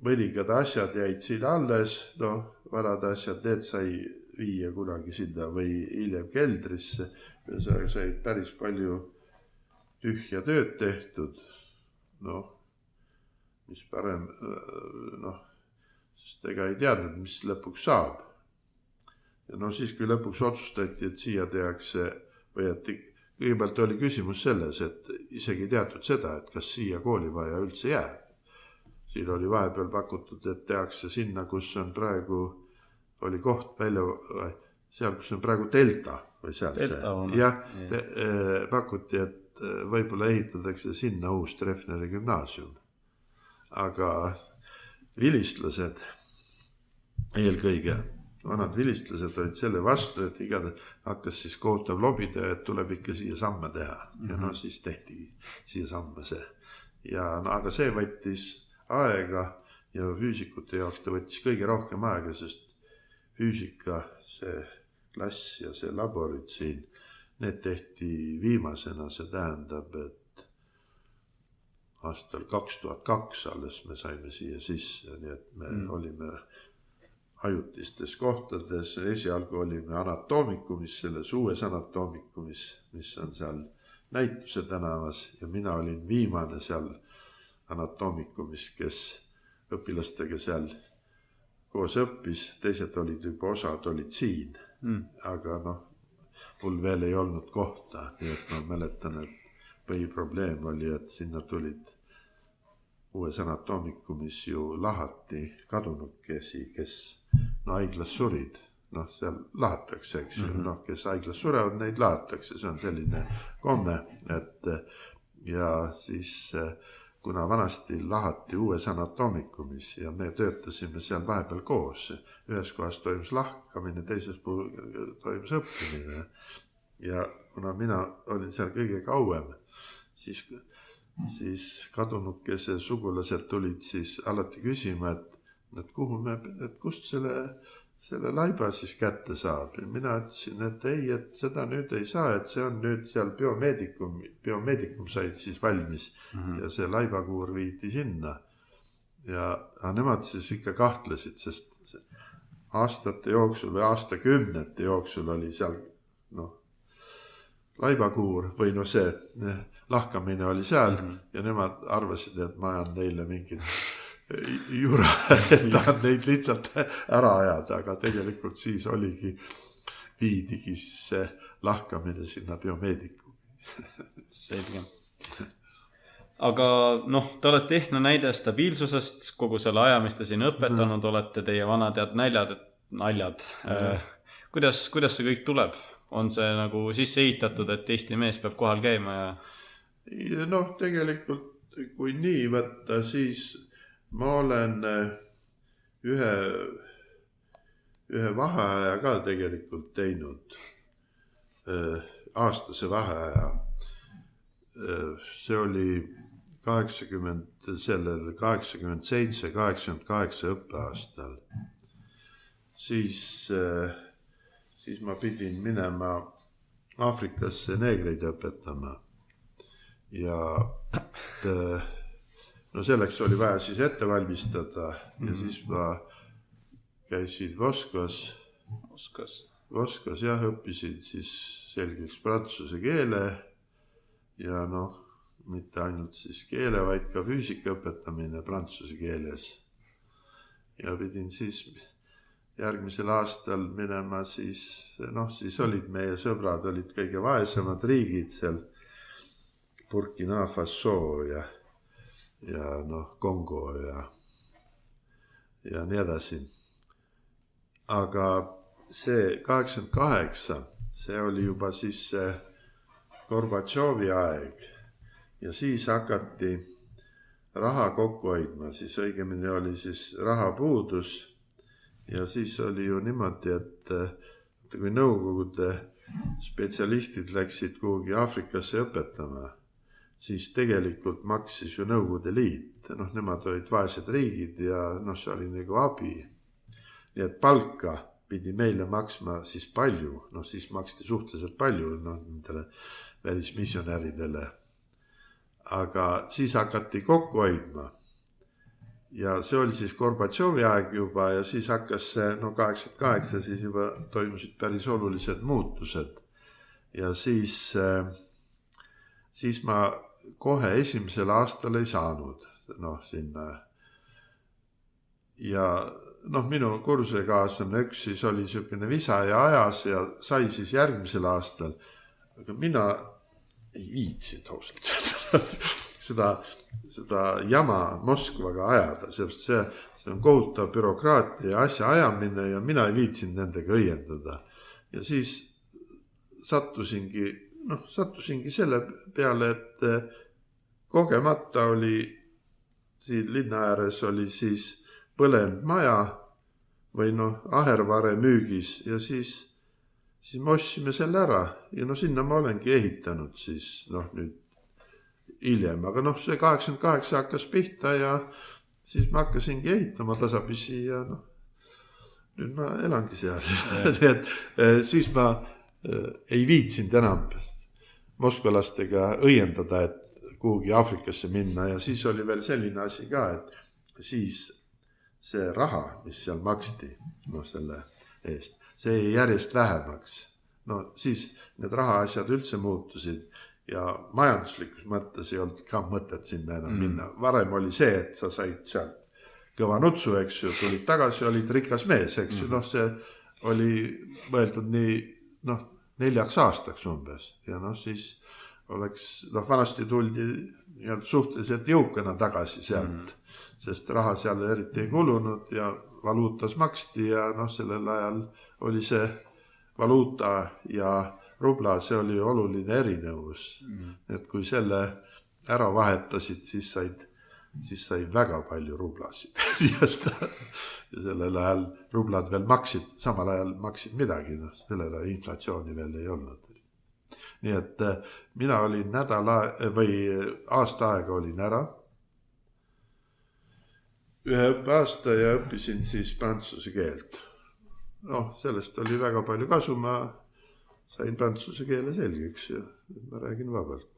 mõningad asjad jäid siin alles, vanad asjad, need sai viia kunagi sinna või hiljem keldrisse. Ühesõnaga sai päris palju tühja tööd tehtud. Mis parem, sest ega ei teadnud, mis lõpuks saab. Ja siis, kui lõpuks otsustati, et siia tehakse, või et kõigepealt oli küsimus selles, et isegi teatud seda, et kas siia koolimaja üldse jääb. Siin oli vahepeal pakutud, et tehakse sinna, kus on praegu, oli koht välja, seal, kus on praegu Delta või seal see. Jah, pakuti, et võib-olla ehitatakse sinna uus Treffneri gümnaasium. Aga vilistlased eelkõige vanad vilistlased olid selle vastu, et igatahes hakkas siis kohutav lobitöö, et tuleb ikka siia samme teha. Ja no siis tehti siia samme see. Ja no, aga see võttis aega ja füüsikute jaoks ta võttis kõige rohkem aega, sest füüsika, see klass ja see laborid siin, need tehti viimasena, see tähendab, et aastal 2002 alles me saime siia sisse, nii et me olime ajutistes kohtades, esialgu olime anatoomikumis, selles uues anatoomikumis, mis on seal Näituse tänavas ja mina olin viimane seal anatoomikumis, kes õpilastega seal koos õppis, teised olid juba, osad olid siin, aga noh, mul veel ei olnud kohta, nii et ma mäletan, et põhiprobleem oli, et sinna tulid uues anatoomikumis ju lahati kadunukesi, kes haiglas surid, seal lahatakse, eks ju, kes haiglas surevad, neid lahatakse, see on selline komme, et ja siis kuna vanasti lahati uues anatoomikumis ja me töötasime seal vahepeal koos, ühes kohas toimus lahkamine, teises puhul toimus õppimine ja kuna mina olin seal kõige kauem, siis kadunukese sugulased tulid siis alati küsima, et kuhu et kust selle laiba siis kätte saab. Ja mina ütlesin, et ei, et seda nüüd ei saa, et see on nüüd seal biomeedikum sai siis valmis ja see laibakuur viidi sinna. Ja nemad siis ikka kahtlesid, sest aastate jooksul või aastakümnete jooksul oli seal laibakuur või see lahkamine oli seal ja nemad arvasid, et ma ajan neile mingit jura, et tahan neid lihtsalt ära ajada, aga tegelikult siis viidigi see lahkamine sinna biomeedikum. Selge. Aga te olete ehtne näide stabiilsusest, kogu selle aja, mis te siin õpetanud olete, teie vanad head naljad. Kuidas see kõik tuleb? On see nagu sisse ehitatud, et Eesti mees peab kohal käima ja... Tegelikult kui nii võtta, siis ma olen ühe vaheaja ka tegelikult teinud, aastase vaheaja. See oli 87, 88 õppeaastal. Siis ma pidin minema Aafrikasse neegreid õpetama. Ja selleks oli vaja siis ette valmistada ja siis ma käisin Moskvas jah, õppisin siis selgeks prantsuse keele ja mitte ainult siis keele, vaid ka füüsika õpetamine prantsuse keeles. Ja pidin siis järgmisel aastal minema siis olid meie sõbrad, olid kõige vaesemad riigid seal Burkina Faso ja Kongo ja nii edasi. Aga see 88, see oli juba siis see Gorbatšovi aeg ja siis hakati raha kokku hoidma, siis õigemini oli siis rahapuudus ja siis oli ju niimoodi, et kui Nõukogude spetsialistid läksid kuhugi Aafrikasse õpetama, siis tegelikult maksis ju Nõukogude Liit. Nemad olid vaesed riigid ja see oli nagu abi. Nii et palka pidi meile maksma siis palju. Siis maksti suhteliselt palju nendele välismissionäridele. Aga siis hakati kokku hoidma. Ja see oli siis Gorbatšovi aeg juba ja siis hakkas see 88 siis juba toimusid päris olulised muutused. Ja siis ma kohe esimesel aastal ei saanud sinna. Ja minu kursusekaaslane üks siis oli niisugune visa ja ajas ja sai siis järgmisel aastal. Aga mina ei viitsinud ausalt seda jama Moskvaga ajada, sest see on kohutav bürokraatia ja asja ajamine ja mina ei viitsinud nendega õiendada. Ja siis sattusingi selle peale, et kogemata oli siin linna ääres oli siis põlend maja või noh, ahervare müügis ja siis me ostsime selle ära ja no sinna ma olengi ehitanud siis noh nüüd hiljem, aga noh, see 88 hakkas pihta ja siis ma hakkasingi ehitama tasapisi ja noh, nüüd ma elangi seal. Nii et siis ma ei viitsinud enam moskvalastega õiendada, et kuhugi Aafrikasse minna ja siis oli veel selline asi ka, et siis see raha, mis seal maksti, noh selle eest, see järjest vähemaks. No siis need rahaasjad üldse muutusid ja majanduslikus mõttes ei olnud ka mõtet sinna enam minna. Varem oli see, et sa said seal kõva nutsu, eks ju, tulid tagasi, olid rikas mees, eks ju, noh see oli mõeldud nii, noh 4 aastaks umbes ja noh siis oleks, noh vanasti tuldi suhteliselt jõukana tagasi sealt, sest raha seal eriti ei kulunud ja valuutas maksti ja noh sellel ajal oli see valuuta ja rubla, see oli oluline erinevus. Et kui selle ära vahetasid, siis said väga palju rublasid. Ja sellel ajal rublad veel maksid, samal ajal maksid midagi, noh sellel ajal inflatsiooni veel ei olnud. Nii et mina olin aasta aega olin ära. Ühe õppeaasta ja õppisin siis prantsuse keelt. Noh, sellest oli väga palju kasu, ma sain prantsuse keele selgeks ja ma räägin vabalt.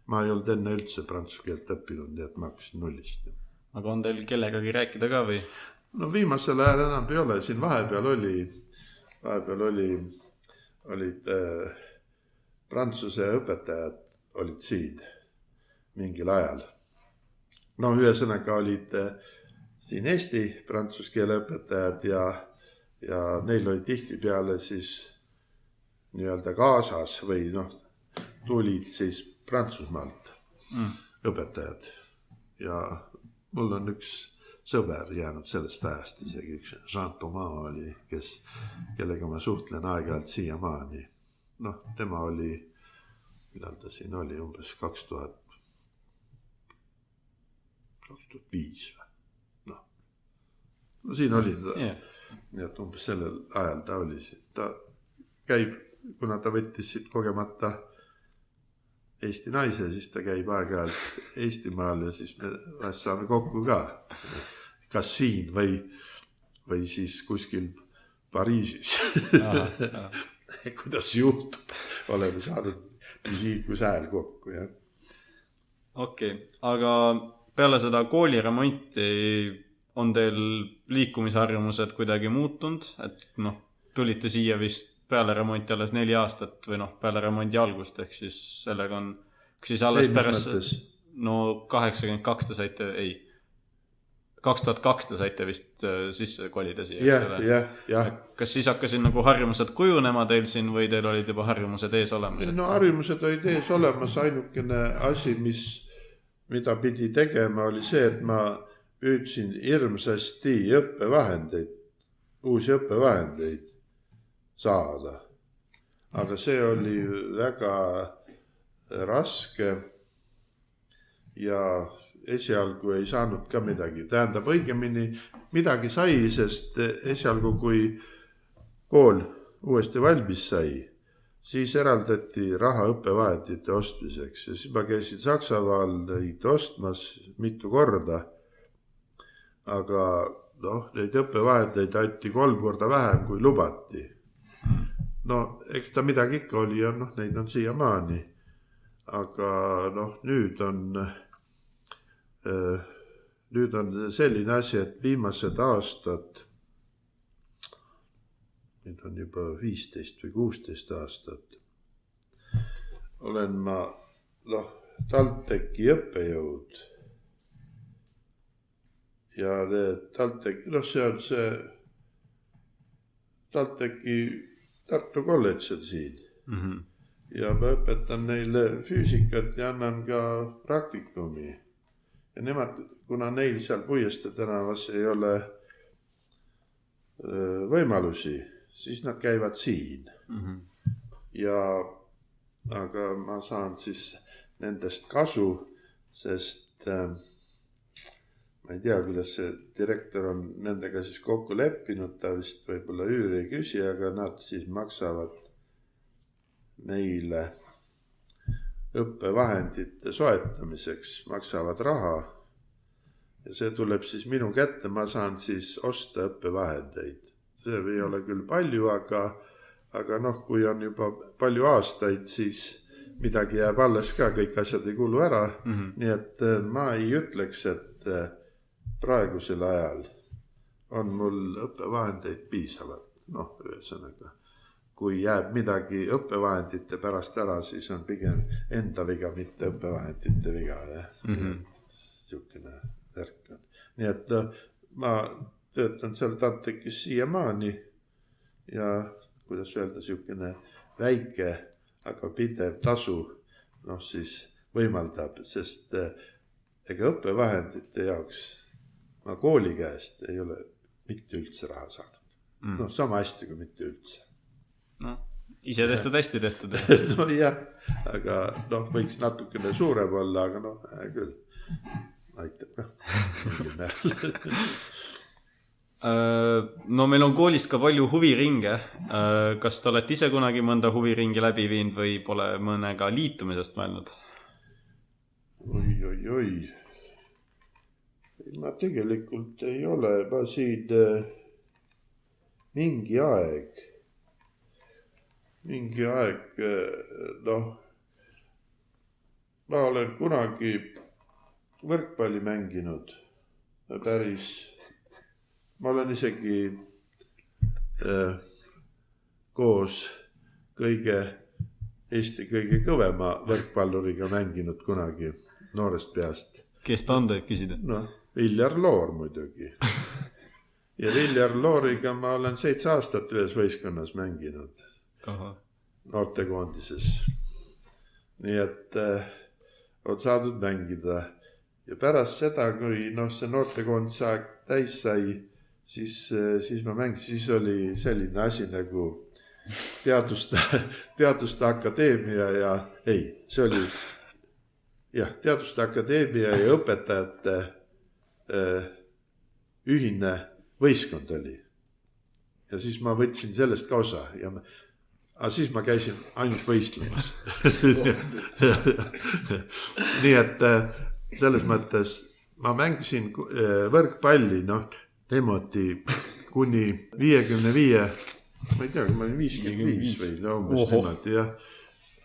Ma ei olnud enne üldse prantsuse keelt õppinud, nii et ma hakkasin nullist. Aga on teil kellegagi rääkida ka või? No viimasel ajal enam ei ole, siin vahepeal olid prantsuse õpetajad olid siin mingil ajal. No ühesõnaga olid siin Eesti prantsuse keele õpetajad ja neil oli tihti peale siis nii-öelda kaasas või noh, tulid siis Prantsusmaalt õpetajad ja mul on üks sõber jäänud sellest ajast, isegi üks Jean Thomas oli, kellega ma suhtlen aeg-ajalt siiamaani. Noh, tema oli, millal ta siin oli, umbes 2005 või? No siin oli ta, nii et umbes sellel ajal ta oli siin. Ta käib, kuna ta võttis siit kogemata Eesti naise, siis ta käib aeg-ajalt Eestimaal ja siis me saame kokku ka. Kas siin või siis kuskil Pariisis. Kuidas juhtub, oleme saanud visiitkus hääl kokku. Okei, aga peale seda kooliremonti on teil liikumisharjumused kuidagi muutunud, et noh, tulite siia vist peale remonti alles 4 aastat või noh, peale remondi algust, ehk siis sellega on, kas siis alles pärast, no 82 te saite, 2002 te saite vist sisse kolida siia. Jah. Kas siis hakkasin nagu harjumused kujunema teil siin või teil olid juba harjumused ees olemas? No harjumused olid ees olemas, ainukene asi, mida pidi tegema, oli see, et ma püüdsin hirmsasti uusi õppevahendeid saada. Aga see oli väga raske ja esialgu ei saanud ka midagi. Tähendab, õigemini midagi sai, sest esialgu, kui kool uuesti valmis sai, siis eraldati raha õppevahendite ostmiseks ja siis ma käisin Saksamaal neid ostmas mitu korda. Aga noh, neid õppevahendeid anti 3 korda vähem kui lubati. No, eks ta midagi ikka oli ja noh, neid on siiamaani. Aga noh, nüüd on selline asi, et viimased aastad, nüüd on juba 15 või 16 aastat, olen ma TalTechi õppejõud. Ja TalTech, see on see TalTechi Tartu kolledž on siin. Ja ma õpetan neile füüsikat ja annan ka praktikumi. Ja nemad, kuna neil seal Puiestee tänavas ei ole võimalusi, siis nad käivad siin. Aga ma saan siis nendest kasu, sest ma ei tea, kuidas see direktor on nendega siis kokku leppinud, ta vist võib-olla üüri ei küsi, aga nad siis maksavad meile õppevahendite soetamiseks, maksavad raha ja see tuleb siis minu kätte, ma saan siis osta õppevahendeid. See ei ole küll palju, aga noh, kui on juba palju aastaid, siis midagi jääb alles ka, kõik asjad ei kulu ära. Nii et ma ei ütleks, et praegusel ajal on mul õppevahendeid piisavalt. Noh, ühesõnaga, kui jääb midagi õppevahendite pärast ära, siis on pigem enda viga, mitte õppevahendite viga. Siukene värk on. Nii et ma töötan seal TalTechis siiamaani ja kuidas öelda, siukene väike, aga pidev tasu, noh siis võimaldab, sest ega õppevahendite jaoks ma kooli käest ei ole mitte üldse raha saanud. Noh, sama hästi kui mitte üldse. No, ise tehtud, hästi tehtud. No jah, aga noh, võiks natukene suurem olla, aga noh, küll aitab ka. No meil on koolis ka palju huviringe. Kas te olete ise kunagi mõnda huviringi läbi viinud või pole mõnega liitumisest mõelnud? Oi. Ma tegelikult ei ole, ma siin mingi aeg, noh, ma olen kunagi võrkpalli mänginud päris. Ma olen isegi koos Eesti kõige kõvema võrkpalluriga mänginud kunagi noorest peast. Kes ta on, tohib küsida? No, Viljar Loor muidugi. Ja Viljar Looriga ma olen 7 aastat ühes võistkonnas mänginud. Noortekoondises. Nii et on saadud mängida. Ja pärast seda, kui see noortekoondise aeg täis sai, siis ma mängisin, siis oli selline asi nagu teaduste akadeemia ja see oli teaduste akadeemia ja õpetajate ühine võistkond oli. Ja siis ma võtsin sellest ka osa aga siis ma käisin ainult võistlemas. Nii et selles mõttes ma mängisin võrkpalli, niimoodi kuni 55, ma ei tea, ma olin 55 või umbes niimoodi, jah.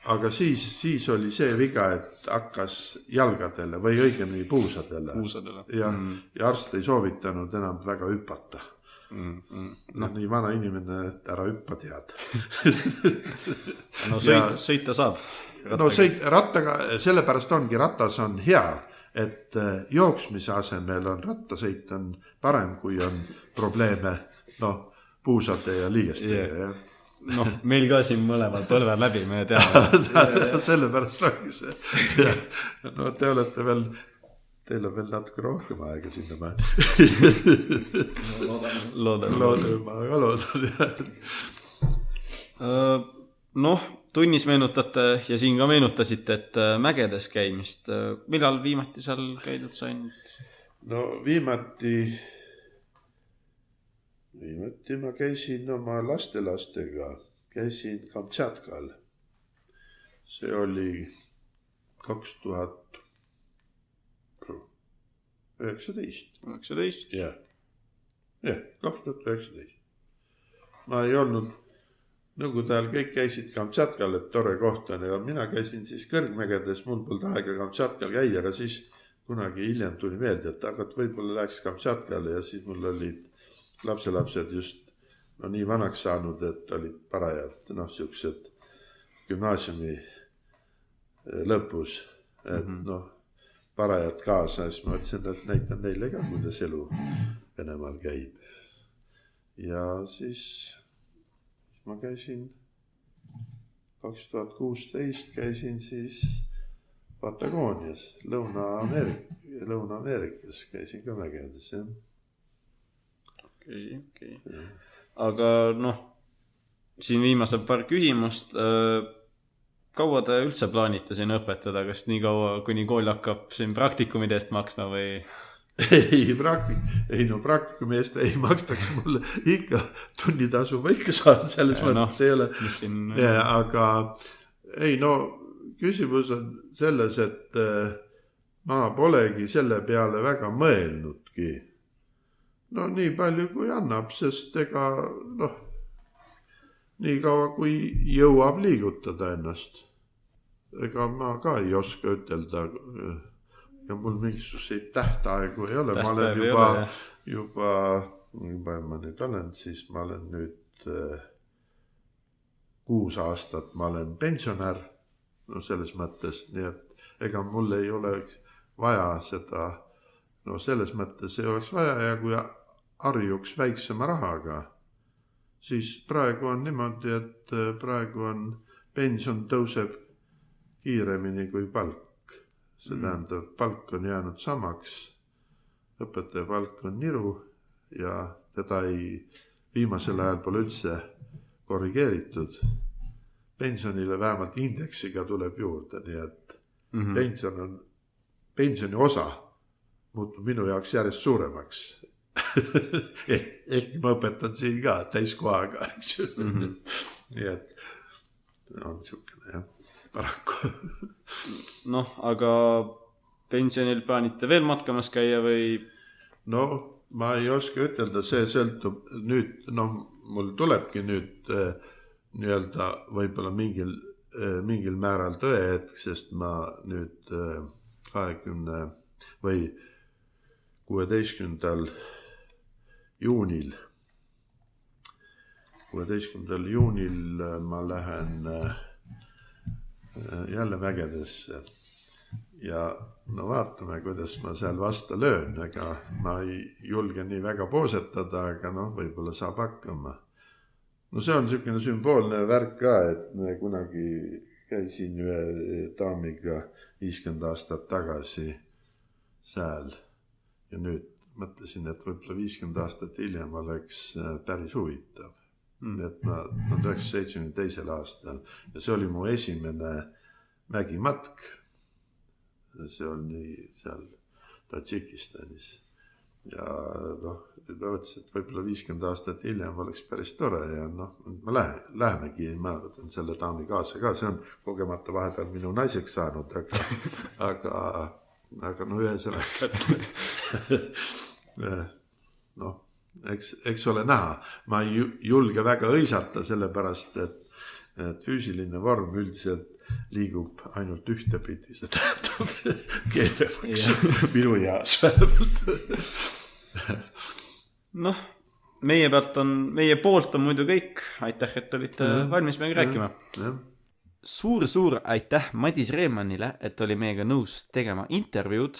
Aga siis oli see viga, et hakkas jalgadele või õigemini puusadele. Ja arst ei soovitanud enam väga hüpata. Nii vana inimene, et ära hüppa tead. No sõita saab. No rattaga, sellepärast ongi, ratas on hea, et jooksmise asemel on rattasõit on parem, kui on probleeme puusade ja liigestega. Noh, meil ka siin mõlemad põlvad läbi, me teame. Sellepärast ongi see. No teil on veel natuke rohkem aega sinna ma. Loodan. Noh, tunnis meenutate ja siin ka meenutasite, et mägedes käimist. Millal viimati seal käidud sain? No viimati ma käisin oma lastelastega, käisin Kamtšatkal. See oli 2019. 19? Jah, 2019. Ma ei olnud, nõukogude ajal kõik käisid Kamtšatkal, et tore koht on, ja mina käisin siis kõrgmägedes, mul polnud aega Kamtšatkal käia, aga siis kunagi hiljem tuli meelde, et aga võib-olla läheks Kamtšatkale ja siis mul olid lapselapsed just nii vanaks saanud, et olid parajad, siuksed gümnaasiumi lõpus, et parajad kaasa, siis ma mõtlesin, et näitan neile ka, kuidas elu Venemaal käib. Ja siis ma käisin 2016 käisin siis Patagoonias, Lõuna-Ameerikas käisin ka mägedes, jah. Okei. Aga siin viimasel paar küsimust. Kaua te üldse plaanite siin õpetada? Kas nii kaua, kuni kool hakkab siin praktikumide eest maksma või? ei, praktikumi eest ei makstakse mulle ikka tunnitasu, ma ikka saan selles mõttes, ei ole. Aga ei, no küsimus on selles, et ma polegi selle peale väga mõelnudki. No nii palju kui annab, sest ega nii kaua kui jõuab liigutada ennast. Ega ma ka ei oska ütelda, ja mul mingisuguseid tähtaegu ei ole. Ma olen juba ma nüüd olen, siis ma olen nüüd 6 aastat ma olen pensionär, no selles mõttes, nii et ega mul ei ole vaja seda, no selles mõttes ei oleks vaja ja kui harjuks väiksema rahaga, siis praegu on niimoodi, et praegu on pension tõuseb kiiremini kui palk. See tähendab, palk on jäänud samaks, õpetaja palk on niru ja teda viimasel ajal pole üldse korrigeeritud. Pensionile vähemalt indeksiga tuleb juurde, nii et pensioni osa muutub minu jaoks järjest suuremaks. Ehk ma õpetan siin ka täiskohaga, eks ju. Nii et on niisugune, jah. Paraku. Noh, aga pensionil plaanite veel matkamas käia või? No, ma ei oska ütelda, see sõltub nüüd, mul tulebki nüüd nii-öelda võib-olla mingil määral tõehetk, sest ma nüüd 20 või 16. juunil ma lähen jälle mägedesse ja no vaatame, kuidas ma seal vasta löön, ega ma ei julge nii väga poosetada, aga võib-olla saab hakkama. No see on niisugune sümboolne värk ka, et me kunagi käisin ühe daamiga 50 aastat tagasi sääl ja nüüd mõtlesin, et võib-olla 50 aastat hiljem oleks päris huvitav. Et ma 1972. aastal ja see oli mu esimene mägimatk. See oli seal Tadžikistanis ja mõtlesin, et võib-olla 50 aastat hiljem oleks päris tore ja ma lähemegi, ma võtan selle daami kaasa ka, see on kogemata vahepeal minu naiseks saanud, aga ühesõnaga eks ole näha, ma ei julge väga õisata sellepärast, et füüsiline vorm üldiselt liigub ainult ühtepidi, see tähendab keevemaks minu jaas vähemalt. Noh, meie poolt on muidu kõik, aitäh, et olite valmis meiega rääkima. Suur aitäh Madis Reemannile, et oli meiega nõus tegema intervjuud.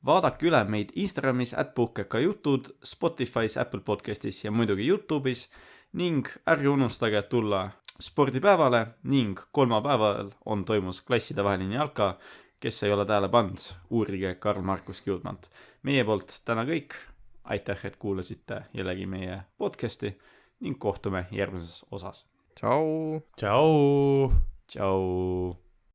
Vaadake üle meid Instagramis @puhkeka-jutud, Spotify's, Apple Podcastis ja muidugi YouTube'is ning ärge unustage tulla spordipäevale ning kolmapäeval on toimus klassidevaheline jalka, kes ei ole tähele pannud, uurige Karl-Markus Kiudmalt. Meie poolt täna kõik, aitäh, et kuulasite jällegi meie podcasti ning kohtume järgmises osas. Tšau! Tšau! Tšau!